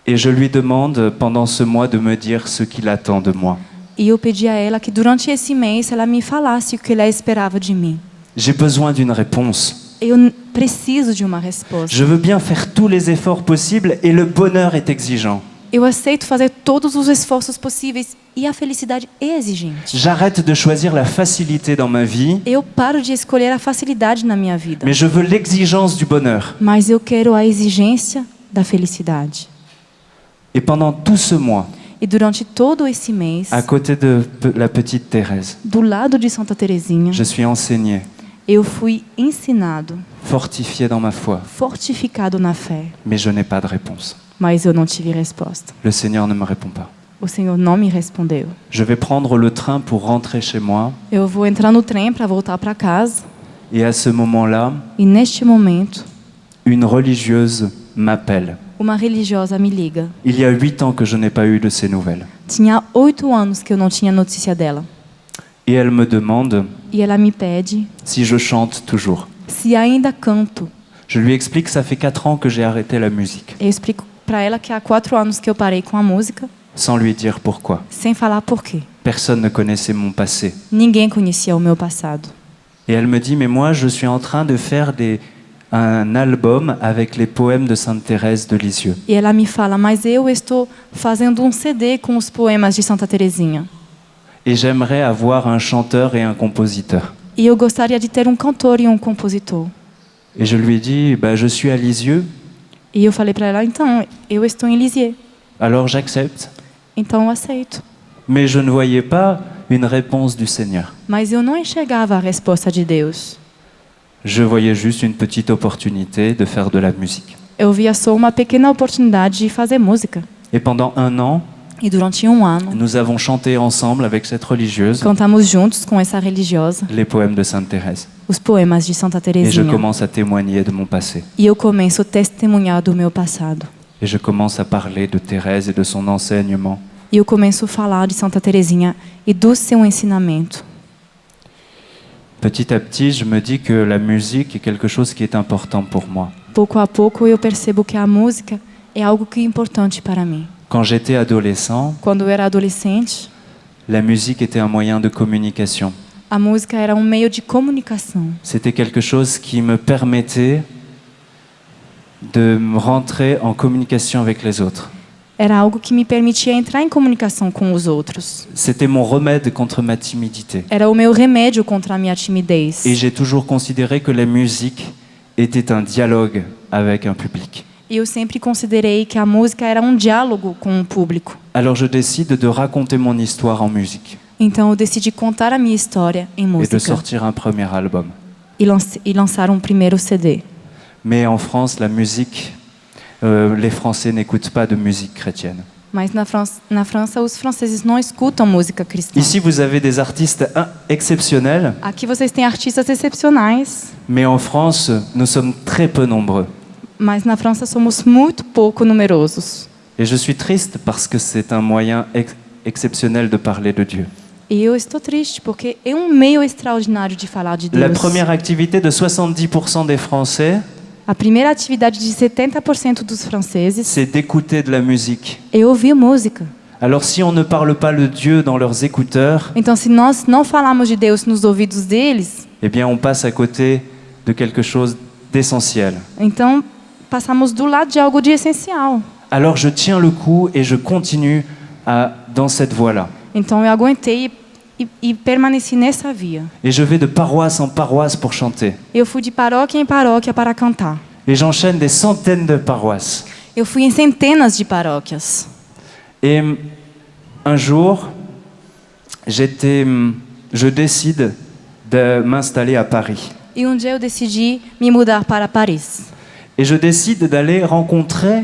Et je lui demande pendant ce mois de me dire ce qu'il attend de moi.
E eu pedi a ela que durante esse mês ela me falasse o que ela esperava de mim.
J'ai besoin d'une réponse.
Eu preciso de uma resposta.
Je veux bien faire tous les efforts possibles et le bonheur est exigeant.
Eu aceito fazer todos os esforços possíveis e a felicidade é exigente.
J'arrête de choisir la facilité dans ma vie,
Eu paro de escolher a facilidade na minha vida,
mais je veux l'exigence du bonheur.
mas eu quero a exigência da felicidade.
Et pendant tout ce mois,
E durante todo esse mês,
à côté de la petite Thérèse,
do lado de Santa Teresinha,
je suis enseigné,
eu fui ensinado,
fortifié dans ma foi,
fortificado na fé,
mais je n'ai pas de réponse.
mas eu não tive resposta.
Le Seigneur ne me répond pas.
O Senhor não me respondeu.
Je vais prendre le train pour rentrer chez moi,
Eu vou entrar no trem para voltar para casa
et à ce moment-là,
e neste momento,
une religieuse m'appelle.
uma religiosa me liga.
Il y a 8 ans que je n'ai pas eu de ses nouvelles.
Tinha 8 anos que eu não tinha notícia dela.
Et elle me demande
E ela me pede
si je chante toujours.
se ainda canto.
Je lui explique que ça fait 4 ans que j'ai arrêté la musique,
Eu explico para ela que há 4 anos que eu parei com a música,
sans lui dire pourquoi.
sem falar por quê.
Personne ne connaissait mon passé.
Ninguém conhecia o meu passado.
Et elle me dit, mais moi, je suis en train de faire un album avec les poèmes de Sainte Thérèse de Lisieux.
E ela me fala, mas eu estou fazendo um CD com os poemas de Santa Teresinha.
Et j'aimerais avoir un chanteur et un compositeur.
E eu gostaria de ter um cantor e um compositor.
Et je lui ai dit, je suis à Lisieux,
E eu falei para ela, então, eu estou em Lisieux.
alors j'accepte.
Então eu aceito.
Mais je ne voyais pas une réponse du Seigneur.
Mas eu não enxergava a resposta de Deus.
Je voyais juste une petite opportunité de faire de la musique.
Eu via só uma pequena oportunidade de fazer música.
Et pendant 1 an,
E durante um ano,
nous avons chanté ensemble avec cette religieuse
cantamos juntos com essa religiosa
les poèmes de Sainte Thérèse.
os poemas de Santa
Et je
Teresinha.
commence à témoigner de mon passé.
E eu começo a testemunhar do meu passado.
Et je commence à parler de Thérèse et de son enseignement.
E eu começo a falar de Santa Teresinha e do seu ensinamento.
Petit à petit, je me dis que la musique est quelque chose qui est important pour moi.
Pouco a pouco eu percebo que a música é algo que é importante para mim.
Quand j'étais adolescent,
Quando eu era adolescente,
la musique était un moyen de communication.
a música era um meio de comunicação.
C'était quelque chose qui me permettait de me rentrer en communication avec les autres.
Era algo que me permitia entrar em comunicação com os outros.
C'était mon remède contre ma timidité.
Era o meu remédio contra a minha timidez.
Et j'ai toujours considéré que la musique était un dialogue avec un public.
E eu sempre considerei que a música era um diálogo com o público.
Alors je décide de raconter mon histoire en musique
Então eu decidi contar a minha história em
et de
música
sortir un premier album.
e lançar um primeiro CD.
Mais en France, la musique, les Français n'écoutent pas de musique chrétienne.
Mas na França, os franceses não escutam música cristã.
Ici, vous avez des artistes exceptionnels,
Aqui vocês têm artistas excepcionais,
mais en France, nous sommes très peu nombreux.
mas na França somos muito pouco numerosos.
Et je suis triste parce que c'est un moyen exceptionnel de parler de Dieu.
E eu estou triste porque é um meio extraordinário de falar de Deus.
La première activité de 70% des Français,
A primeira atividade de 70% dos franceses
c'est d'écouter de la musique.
é ouvir música.
Alors si on ne parle pas de Dieu dans leurs écouteurs,
Então, se nós não falarmos de Deus nos ouvidos deles,
eh bien on passe à côté de quelque chose d'essentiel.
então passamos do lado de algo de essencial.
Alors je tiens le coup et je continue dans cette voie-là.
Então, eu aguentei e permaneci nessa via.
Et je vais de paroisse en paroisse pour chanter.
Eu fui de paróquia em paróquia para cantar.
Et j'enchaîne des centaines de paroisses.
Eu fui em centenas de paróquias.
Et un jour, je décide de m'installer à Paris.
E um dia eu decidi me mudar para Paris.
Et je décide d'aller rencontrer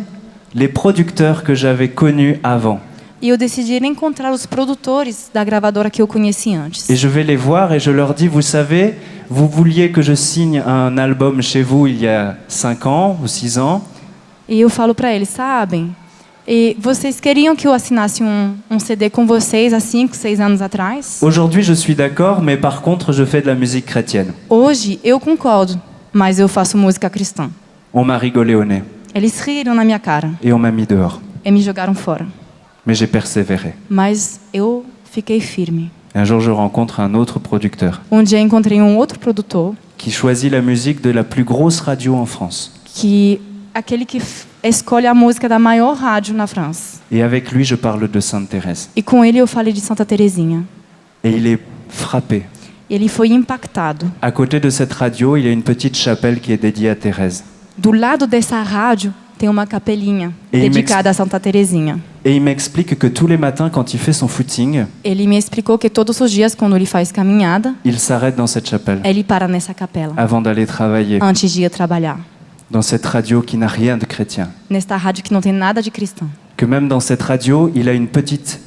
les producteurs que j'avais connus avant.
E eu decidi ir encontrar os produtores da gravadora que eu conheci antes.
Et je vais les voir et je leur dis, vous savez, vous vouliez que je signe un album chez vous il y a 5 ans ou 6 ans.
E eu falo para eles, sabem, vocês queriam que eu assinasse um CD com vocês há 5, 6 anos atrás?
Aujourd'hui, je suis d'accord, mais par contre, je fais de la musique chrétienne.
Hoje eu concordo, mas eu faço música cristã.
On m'a rigolé au nez
Eles riram na minha cara
et on m'a mis dehors.
e me jogaram fora.
Mais j'ai persévéré.
Mas eu fiquei firme.
Un jour, je rencontre un autre producteur
Um dia encontrei um outro produtor
qui choisit la musique de la plus grosse radio en France.
aquele que escolhe a música da maior rádio na França.
Et avec lui, je parle de Sainte Thérèse.
E com ele eu falei de Santa Teresinha.
Et il est frappé.
Ele foi impactado.
À côté de cette radio, il y a une petite chapelle qui est dédiée à Thérèse.
Do lado dessa rádio tem uma capelinha dedicada a Santa Teresinha.
Et il m'explique que tous les matins, quand il fait son footing,
Ele me explicou que todos os dias, quando ele faz caminhada,
il s'arrête dans cette chapelle
ele para nessa capela
avant d'aller travailler
antes de ir trabalhar.
dans cette radio qui n'a rien de chrétien.
Nesta rádio que não tem nada de cristão.
Que même dans cette radio, il a une petite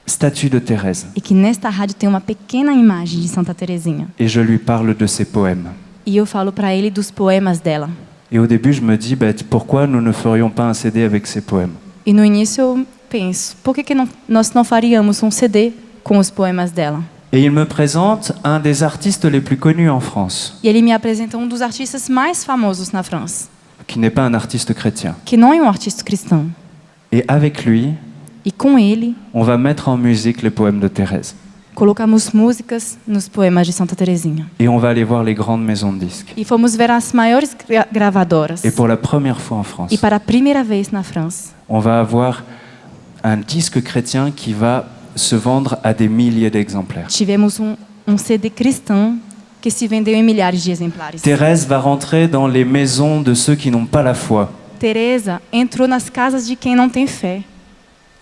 statue de Thérèse.
E que nesta rádio tem uma pequena imagem de Santa Teresinha.
Et je lui parle de ses poèmes.
E eu falo para ele dos poemas dela.
Et au début, je me dis, pourquoi nous ne ferions pas un CD avec ses poèmes?
E no início eu penso, por que nós não faríamos um CD com os poemas dela?
Et il me présente un des artistes les plus connus en France,
E ele me apresenta um dos artistas mais famosos na França,
qui n'est pas un artiste chrétien.
que não é um artista cristão.
Et avec lui,
E com ele,
on va mettre en musique les poèmes de Thérèse.
colocamos músicas nos poemas de Santa Teresinha.
Et on va aller voir les grandes maisons de disques.
E fomos ver as maiores gravadoras.
Et pour la première fois en France,
E para a primeira vez na França,
on va avoir un disque chrétien qui va se vendre à des milliers d'exemplaires.
tivemos um CD cristão que se vendeu em milhares de exemplares.
Thérèse va rentrer dans les maisons de ceux qui n'ont pas la foi.
Teresa entrou nas casas de quem não tem fé.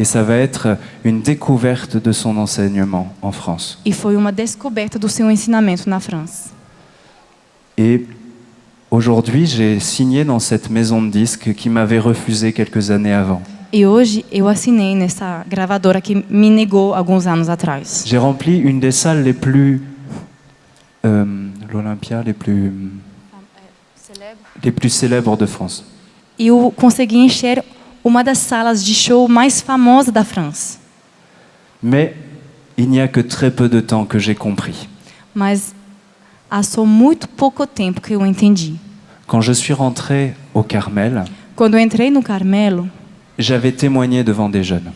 Et ça va être une découverte de son enseignement en France.
E foi uma descoberta do seu ensinamento na França.
Et aujourd'hui, j'ai signé dans cette maison de disques qui m'avait refusé quelques années avant.
E hoje eu assinei nessa gravadora que me negou alguns anos atrás.
J'ai rempli une des salles les plus... l'Olympia, les plus célèbres de France.
E eu consegui encher uma das salas de show mais famosas da França.
Mais il n'y a que très peu de temps que j'ai compris.
Mas há só muito pouco tempo que eu entendi.
Quand je suis rentré au Carmel,
Quando eu entrei no Carmelo,
j'avais témoigné devant des jeunes.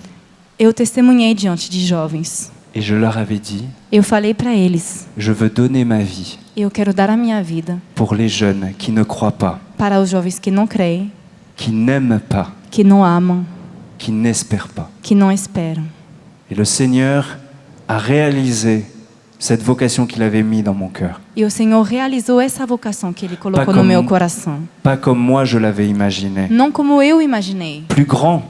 eu testemunhei diante de jovens.
Et je leur avais dit,
Eu falei para eles,
je veux donner ma vie
eu quero dar a minha vida
pour les jeunes qui ne croient pas,
para os jovens que não creem,
qui n'aiment pas,
que não amam,
qui n'espèrent pas.
que não esperam.
Et le Seigneur a réalisé cette vocation qu'il avait mise dans mon cœur.
E o Senhor realizou essa vocação que Ele colocou
Pas
no
comme-
meu coração.
Pas comme moi je l'avais imaginé,
Não como eu imaginei,
plus grand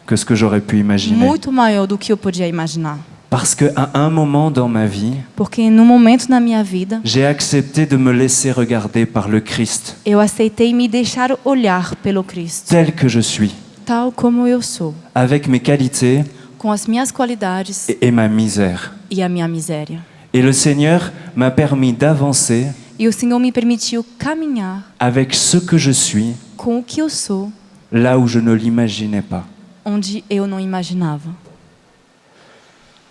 que ce que j'aurais pu imaginer.
muito maior do que eu podia imaginar.
Parce qu'à un moment dans ma vie,
Porque no momento na minha vida,
j'ai accepté de me laisser regarder par le Christ,
eu aceitei me deixar olhar pelo Cristo,
tel que je suis,
tal como eu sou,
avec mes qualités
com as minhas qualidades
et ma misère.
e a minha miséria.
Et le Seigneur m'a permis d'avancer
E o Senhor me permitiu caminhar
avec ce que je suis,
com o que eu sou,
là où je ne l'imaginais pas.
onde eu não imaginava.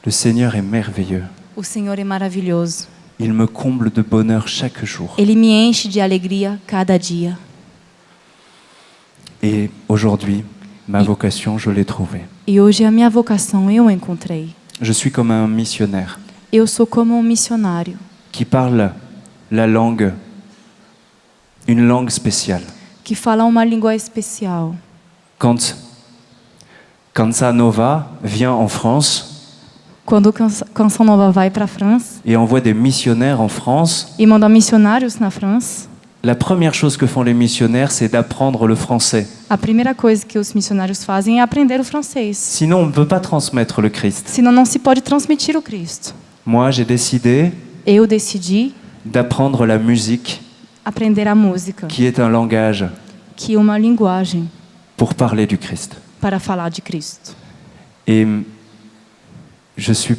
Le Seigneur est merveilleux.
O Senhor é maravilhoso.
Il me comble de bonheur chaque jour.
Ele me enche de alegria cada dia.
Et aujourd'hui, ma vocation, je l'ai trouvée.
E hoje a minha vocação eu encontrei.
Je suis comme un missionnaire
Eu sou como um missionário
qui parle la langue, une langue spéciale.
que fala uma língua especial.
Quand Cansa Nova vient en France
Quando Canção Nova vai para a França
et envoie des missionnaires en France,
e manda missionários na França,
la première chose que font les missionnaires, c'est d'apprendre le français.
a primeira coisa que os missionários fazem é aprender o francês.
Sinon, on ne peut pas transmettre le Christ.
Senão não se pode transmitir o Cristo.
Moi, j'ai décidé
Eu decidi
d'apprendre la musique,
aprender a música,
qui est un langage,
que é uma linguagem
pour parler du Christ.
para falar de Cristo.
Et je suis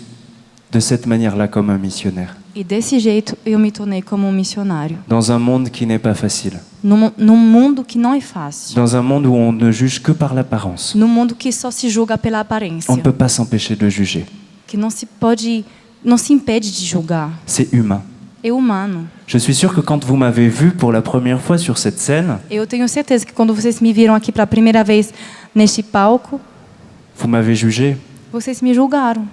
de cette manière-là comme un missionnaire,
E desse jeito eu me tornei como um missionário.
dans un monde qui n'est pas facile,
Num mundo que não é fácil.
dans un monde où on ne juge que par l'apparence.
Num mundo que só se julga pela aparência.
On ne peut pas s'empêcher de juger.
Que não se impede de julgar.
C'est humain.
É humano.
Je suis sûr que quand vous m'avez vu pour la première fois sur cette scène,
Eu tenho certeza que quando vocês me viram aqui pela primeira vez neste palco,
vous m'avez jugé.
vocês me julgaram.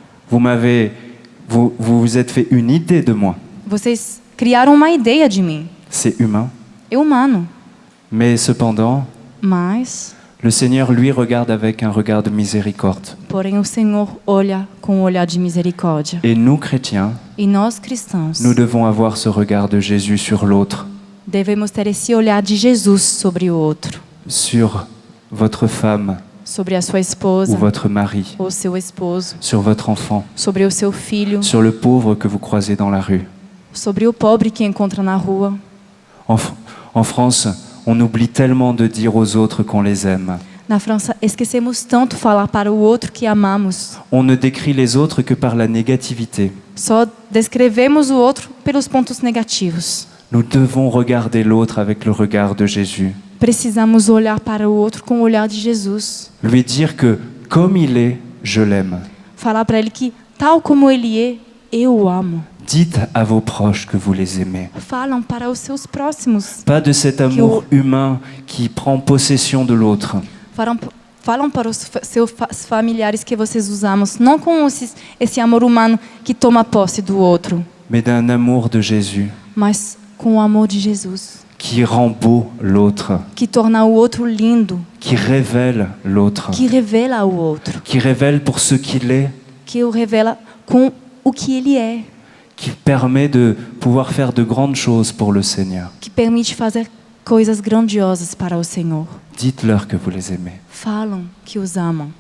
Vous vous êtes fait une idée de moi.
Vocês criaram uma ideia de mim.
C'est humain.
É humano.
Mais cependant,
Mas,
le Seigneur, lui, regarde avec un regard de miséricorde.
porém, o Senhor olha com um olhar de misericórdia.
Et nous, chrétiens,
E nós, cristãos,
nous devons avoir ce regard de Jésus sur l'autre,
devemos ter esse olhar de Jesus sobre o outro.
sur votre femme
Sobre a sua esposa,
ou votre mari,
ou seu esposo,
sur votre enfant,
sobre o seu filho,
sur le pauvre que vous croisez dans la rue.
sobre o pobre que encontra na rua.
En France, on oublie tellement de dire aux autres qu'on les aime.
Na França, esquecemos tanto falar para o outro que amamos.
On ne décrit les autres que par la négativité.
Só descrevemos o outro pelos pontos negativos.
Nous devons regarder l'autre avec le regard de Jésus.
Precisamos olhar para o outro com o olhar de Jesus.
Lui dire que, comme il est, je l'aime.
Falar para ele que, tal como ele é, eu o amo.
Dites à vos proches que vous les aimez.
Falam para os seus próximos.
Pas de cet amour humain qui prend possession de l'autre.
Falam para os seus familiares que vocês os amam, não com esse amor humano que toma posse do outro,
Mais d'un amour de Jésus
mas com o amor de Jesus,
qui rend beau l'autre,
que torna o outro lindo,
qui révèle l'autre,
que revela o outro,
qui révèle pour ce qu'il est,
que o revela com o que ele é,
qui permet de pouvoir faire de grandes choses pour le Seigneur.
que permite fazer coisas grandiosas para o Senhor.
Dites-leur que vous les aimez.
Falam que os amam.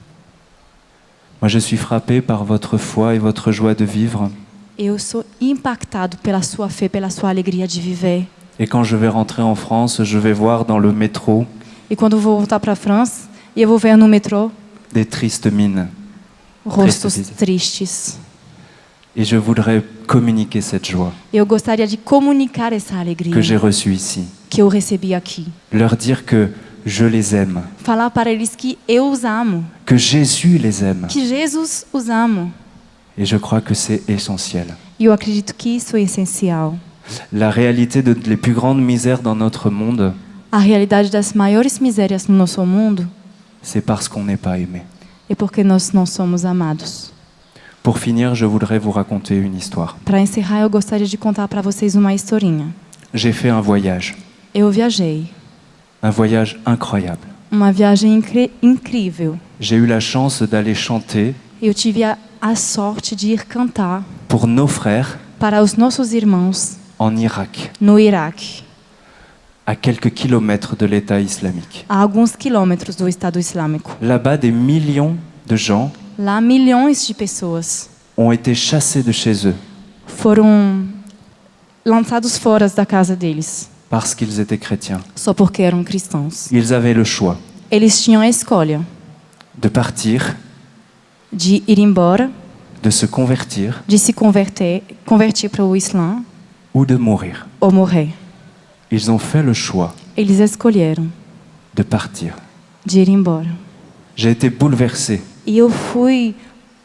Moi, je suis frappé par votre foi et votre joie de vivre.
Eu sou impactado pela sua fé, pela sua alegria de viver.
Et quand je vais rentrer en France, je vais voir dans le métro
E quando eu vou voltar para a França, e eu vou ver no metrô
des tristes mines.
rostos
Triste.
tristes.
Et je voudrais communiquer cette joie
Eu gostaria de comunicar essa alegria
que j'ai reçue ici.
que eu recebi aqui.
Leur dire que je les aime,
Falar para eles que eu os amo,
que Jésus les aime.
que Jesus os ama.
Et je crois que c'est essentiel.
E eu acredito que isso é essencial.
La réalité des plus grandes misères dans notre monde,
A realidade das maiores misérias no nosso mundo
c'est parce qu'on n'est pas aimé.
é porque nós não somos amados.
Pour finir, je voudrais vous raconter une histoire.
Para encerrar, eu gostaria de contar para vocês uma historinha.
J'ai fait un voyage incroyable.
Uma viagem incrível.
J'ai eu la chance d'aller chanter
Eu tive a sorte de ir cantar
pour nos frères
para os nossos irmãos
en Irak,
no Iraque,
à quelques kilomètres de l'État islamique.
a alguns quilômetros do Estado Islâmico.
Là-bas, des millions de gens
Lá, milhões de pessoas
ont été chassés de chez eux
foram lançados fora da casa deles,
parce qu'ils étaient chrétiens.
só porque eram cristãos.
Ils avaient le choix
Eles tinham a escolha
de partir,
de ir embora,
de se convertir
de se convertir para o Islã
ou de mourir.
ou morrer.
Ils ont fait le choix
Eles escolheram
de partir.
de ir embora.
J'ai été bouleversé
E eu fui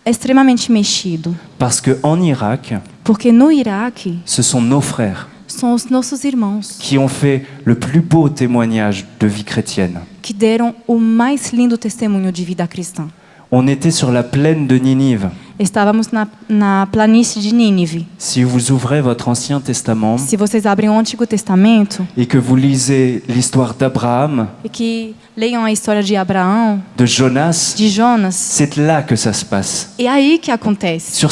extremamente mexido,
parce qu'en Irak,
porque no Iraque
ce sont nos frères
são os nossos irmãos
qui ont fait le plus beau témoignage de vie chrétienne.
que deram o mais lindo testemunho de vida cristã.
On était sur la plaine de Ninive.
Estávamos na planície de Nínive.
Si vous ouvrez votre Ancien Testament
Se vocês abrem o Antigo Testamento
et que vous lisez l'histoire d'Abraham,
e que leiam a história de Abraão,
de Jonas,
de Jonas,
c'est là que ça se passe,
é aí que acontece.
sur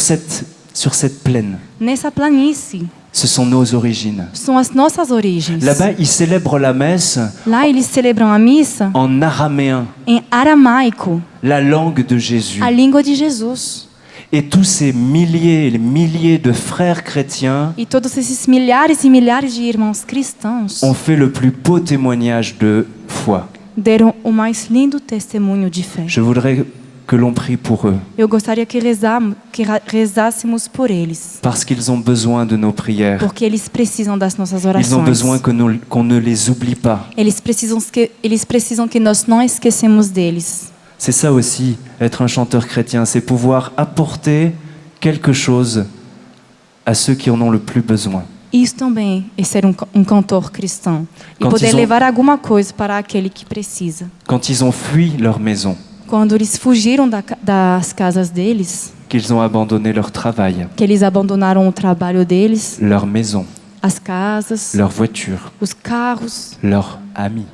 cette plaine.
Nessa planície
Ce sont nos origines.
são as nossas origens.
Là-bas, ils célèbrent la messe
Lá eles celebram a missa
en araméen,
em aramaico,
la langue de Jésus.
a língua de Jesus.
Et tous ces milliers et milliers de frères chrétiens
E todos esses milhares e milhares de irmãos cristãos
ont fait le plus beau témoignage de foi.
deram o mais lindo testemunho de fé.
Je voudrais que l'on prie pour eux,
Eu gostaria que rezássemos por eles,
parce qu'ils ont besoin de nos prières.
porque eles precisam das nossas
Ils ont besoin
orações.
qu'on ne les oublie pas.
Eles precisam que nós não esquecemos deles.
C'est ça aussi, être un chanteur chrétien, c'est pouvoir apporter quelque chose à ceux qui en ont le plus besoin.
Isso também é ser um cantor cristão. E
Quando
poder
ils ont-
levar alguma coisa para aquele que precisa.
Quand ils ont fui leur maison,
Quando eles fugiram das casas deles,
qu'ils ont abandonné leur travail,
que eles abandonaram o trabalho deles,
leur maison,
as casas,
leur voiture,
os carros,
leurs amis,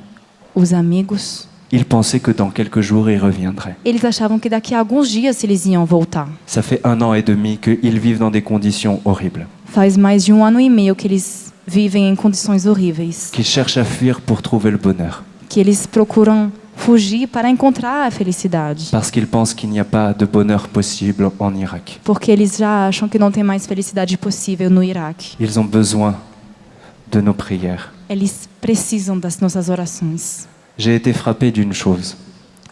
os amigos,
ils pensaient que dans quelques jours ils reviendraient.
eles achavam que daqui a alguns dias eles iam voltar.
Ça fait 1 an et demi qu'ils vivent dans des conditions horribles,
Faz mais de 1 ano e meio que eles vivem em condições horríveis,
qu'ils cherchent à fuir pour trouver le bonheur,
que eles procuram fugir para encontrar a felicidade,
parce qu'ils pensent qu'il n'y a pas de bonheur possible en Irak.
porque eles já acham que não tem mais felicidade possível no Iraque.
Ils ont besoin de nos prières.
Eles precisam das nossas orações.
J'ai été frappé d'une chose,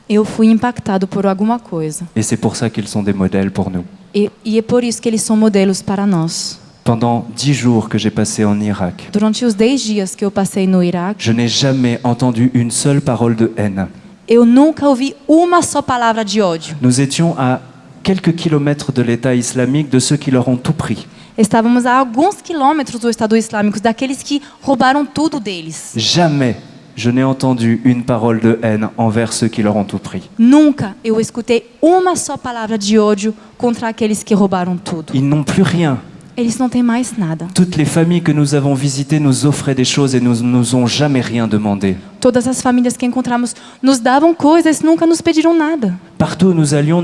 Eu fui impactado por alguma coisa.
et c'est pour ça qu'ils sont des modèles pour nous.
E é por isso que eles são modelos para nós.
Pendant 10 jours que j'ai passé en Irak,
Durante os 10 dias que eu passei no Iraque,
je n'ai jamais entendu une seule parole de haine.
eu nunca ouvi uma só palavra de ódio.
Nous étions à quelques kilomètres de l'État islamique, de ceux qui leur ont tout pris.
Estávamos a alguns quilômetros do Estado Islâmico, daqueles que roubaram tudo deles.
Jamais je n'ai entendu une parole de haine envers ceux qui leur ont tout pris.
Nunca eu escutei uma só palavra de ódio contra aqueles que roubaram tudo.
Ils n'ont plus rien.
Eles não têm mais nada.
Toutes les familles que nous avons visitées nous offraient des choses et nous ont jamais rien demandé.
Todas as famílias que encontramos nos davam coisas, nunca nos pediram nada.
Partout où nous allions,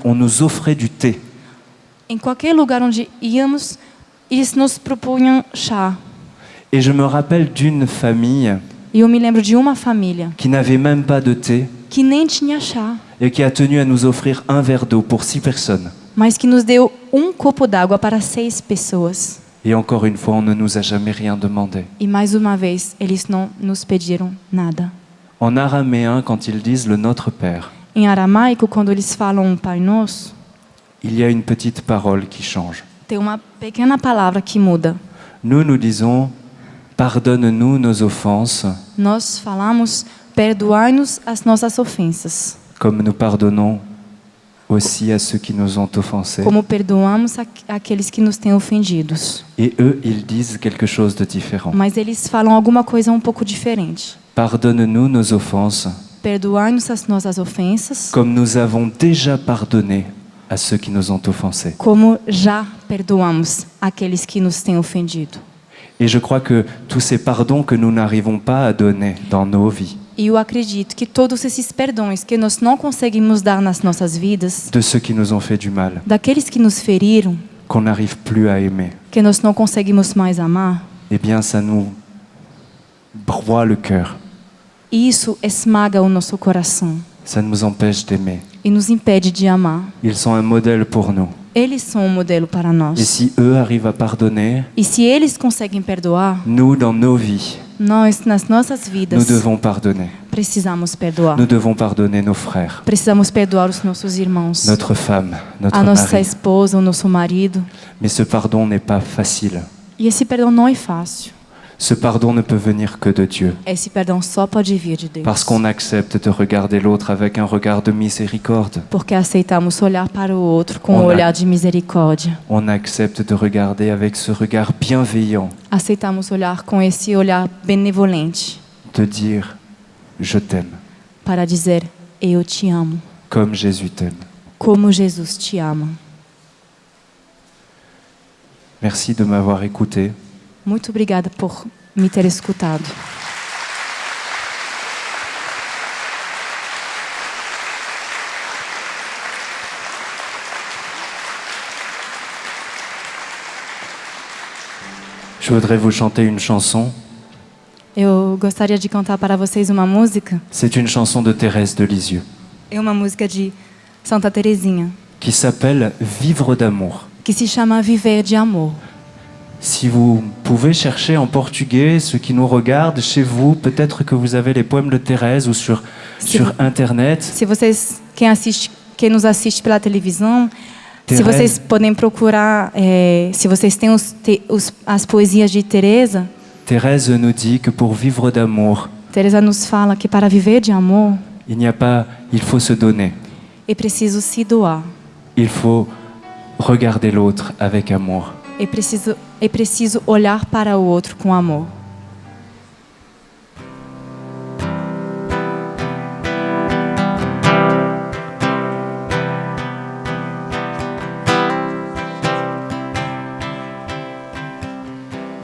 on nous offrait du thé.
Em qualquer lugar onde íamos, eles nos propunham chá.
Et je me rappelle d'une famille
E eu me lembro de uma família
qui n'avait même pas de thé
que nem tinha chá,
et qui a tenu à nous offrir un verre d'eau pour 6 personnes.
mas que nos deu copo d'água para 6 pessoas.
Et encore une fois, on ne nous a jamais rien demandé.
E mais uma vez, eles não nos pediram nada.
En araméen, quand ils disent le Notre Père,
Em aramaico, quando eles falam Pai Nosso,
il y a une petite parole qui change.
tem uma pequena palavra que muda.
Nous disons pardonne-nous nos offenses,
Nós falamos, perdoai-nos as nossas ofensas,
comme nous pardonnons aussi à ceux qui nous ont offensés.
como perdoamos aqueles que nos têm ofendidos.
Et eux, ils disent quelque chose de différent.
Mas eles falam alguma coisa pouco diferente.
Pardonne-nous nos offenses,
Perdoai-nos as nossas ofensas,
comme nous avons déjà pardonné à ceux qui nous ont offensés.
como já perdoamos aqueles que nos têm ofendido.
Et je crois que tous ces pardons que nous n'arrivons pas à donner dans nos vies,
E eu acredito que todos esses perdões que nós não conseguimos dar nas nossas vidas,
de ceux qui nous ont fait du mal,
daqueles que nos feriram,
qu'on n'arrive plus à aimer,
que nós não conseguimos mais amar,
eh bien ça nous broie le cœur,
isso esmaga o nosso coração
ça nous empêche d'aimer.
e nos impede de amar.
Ils sont un modèle pour nous.
Eles são modelo para
Et
nós.
si eux arrivent à pardonner,
E se eles conseguem perdoar,
nous, dans nos vies,
nós, nas nossas
nous
vidas,
devons pardonner.
precisamos perdoar.
Nous devons pardonner nos frères,
Precisamos perdoar os nossos irmãos,
notre femme, notre
a nossa
mari.
esposa, o nosso marido.
Mais ce pardon n'est pas facile.
E esse perdão não é fácil.
Ce pardon ne peut venir que de Dieu.
Esse perdão só pode vir de Deus.
Parce qu'on accepte de regarder l'autre avec un regard de miséricorde.
Porque aceitamos olhar para o outro com
On
um
a-
olhar de misericórdia.
On accepte de regarder avec ce regard bienveillant,
Aceitamos olhar com esse olhar benevolente
de dire « je t'aime
para dizer: eu te amo ».
comme Jésus t'aime.
como Jesus te ama.
Merci de m'avoir écouté.
Muito obrigada por me ter escutado.
Je voudrais vous chanter une chanson.
Eu gostaria de cantar para vocês uma música.
C'est une chanson de Thérèse de Lisieux
É uma música de Santa Teresinha,
qui s'appelle Vivre d'amour.
que se chama Viver de Amor.
Si vous pouvez chercher en portugais, ceux qui nous regardent chez vous, peut-être que vous avez les poèmes de Thérèse ou sur Internet.
Se vocês, quem nos assiste pela televisão, se
Thérèse.
vocês podem procurar, se vocês têm as poesias de Teresa,
Thérèse nous dit que pour vivre d'amour,
Teresa nos fala que para viver de amor
il faut se donner.
é preciso se doar.
Il faut regarder l'autre avec amour.
É preciso olhar para o outro com amor.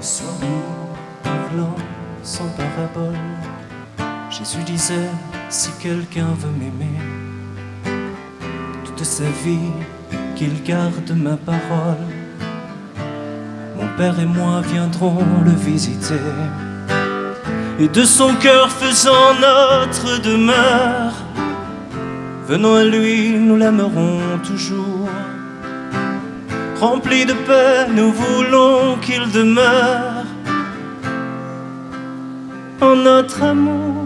Soir d'amour, parlant sans parabole, Jésus disait, si quelqu'un veut m'aimer, toute sa vie, qu'il garde ma parole. Mon Père et moi viendrons le visiter, et de son cœur faisant notre demeure, venons à lui, nous l'aimerons toujours. Rempli de paix, nous voulons qu'il demeure en notre amour.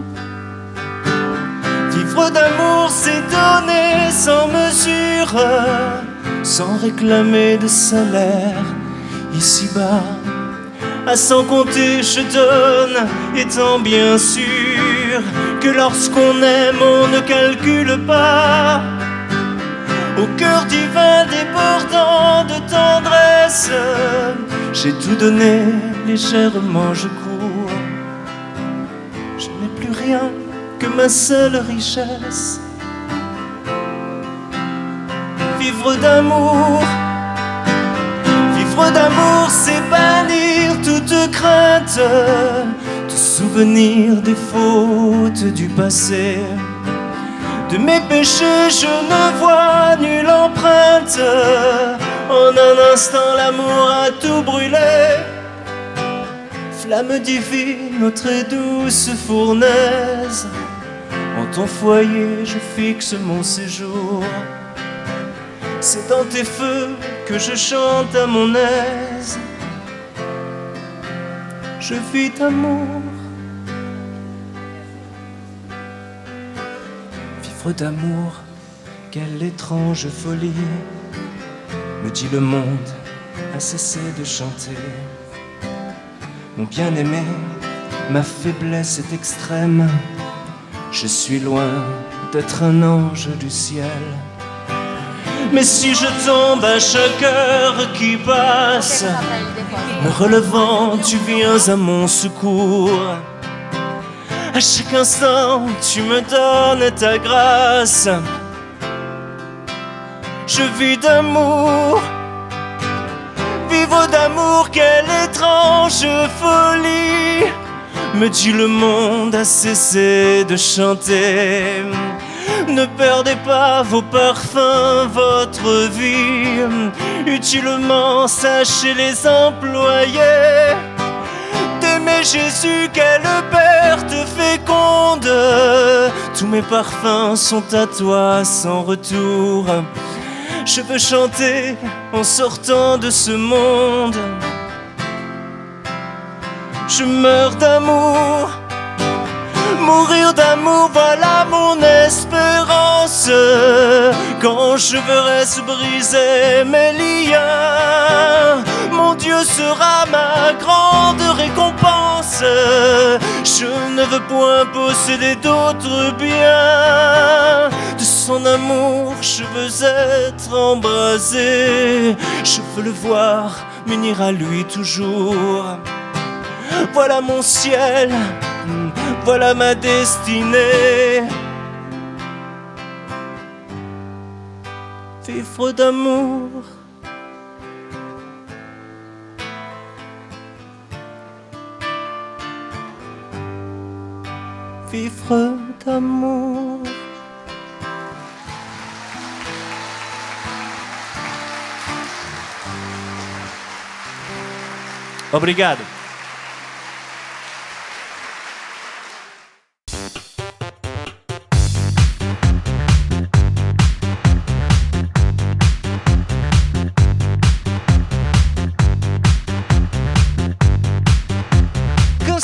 Vivre d'amour, c'est donner sans mesure, sans réclamer de salaire. Ici-bas, à sans compter, je donne, étant bien sûr que lorsqu'on aime, on ne calcule pas. Au cœur divin débordant de tendresse, j'ai tout donné, légèrement je cours. Je n'ai plus rien que ma seule richesse. Vivre d'amour, c'est bannir toute crainte, tout souvenir des fautes du passé. De mes péchés, je ne vois nulle empreinte. En un instant, l'amour a tout brûlé. Flamme divine, très douce fournaise, en ton foyer, je fixe mon séjour. C'est dans tes feux que je chante à mon aise. Je vis d'amour. Vivre d'amour, quelle étrange folie, me dit le monde, a cessé de chanter. Mon bien-aimé, ma faiblesse est extrême. Je suis loin d'être un ange du ciel. Mais si je tombe à chaque heure qui passe, me relevant, tu viens à mon secours. À chaque instant, tu me donnes ta grâce. Je vis d'amour. Vivre d'amour, quelle étrange folie, me dit le monde, a cessé de chanter. Ne perdez pas vos parfums, votre vie, utilement sachez les employer. D'aimer Jésus, quelle perte féconde, tous mes parfums sont à toi sans retour. Je veux chanter en sortant de ce monde. Je meurs d'amour, mourir d'amour, voilà mon espérance. Quand je verrai se briser mes liens, mon Dieu sera ma grande récompense. Je ne veux point posséder d'autres biens. De son amour, je veux être embrasé. Je veux le voir m'unir à lui toujours. Voilà mon ciel, voilà ma destinée. vivre d'amour. Vivre d'amour. Obrigado.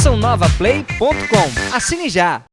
CançãoNovaPlay.com. Assine já!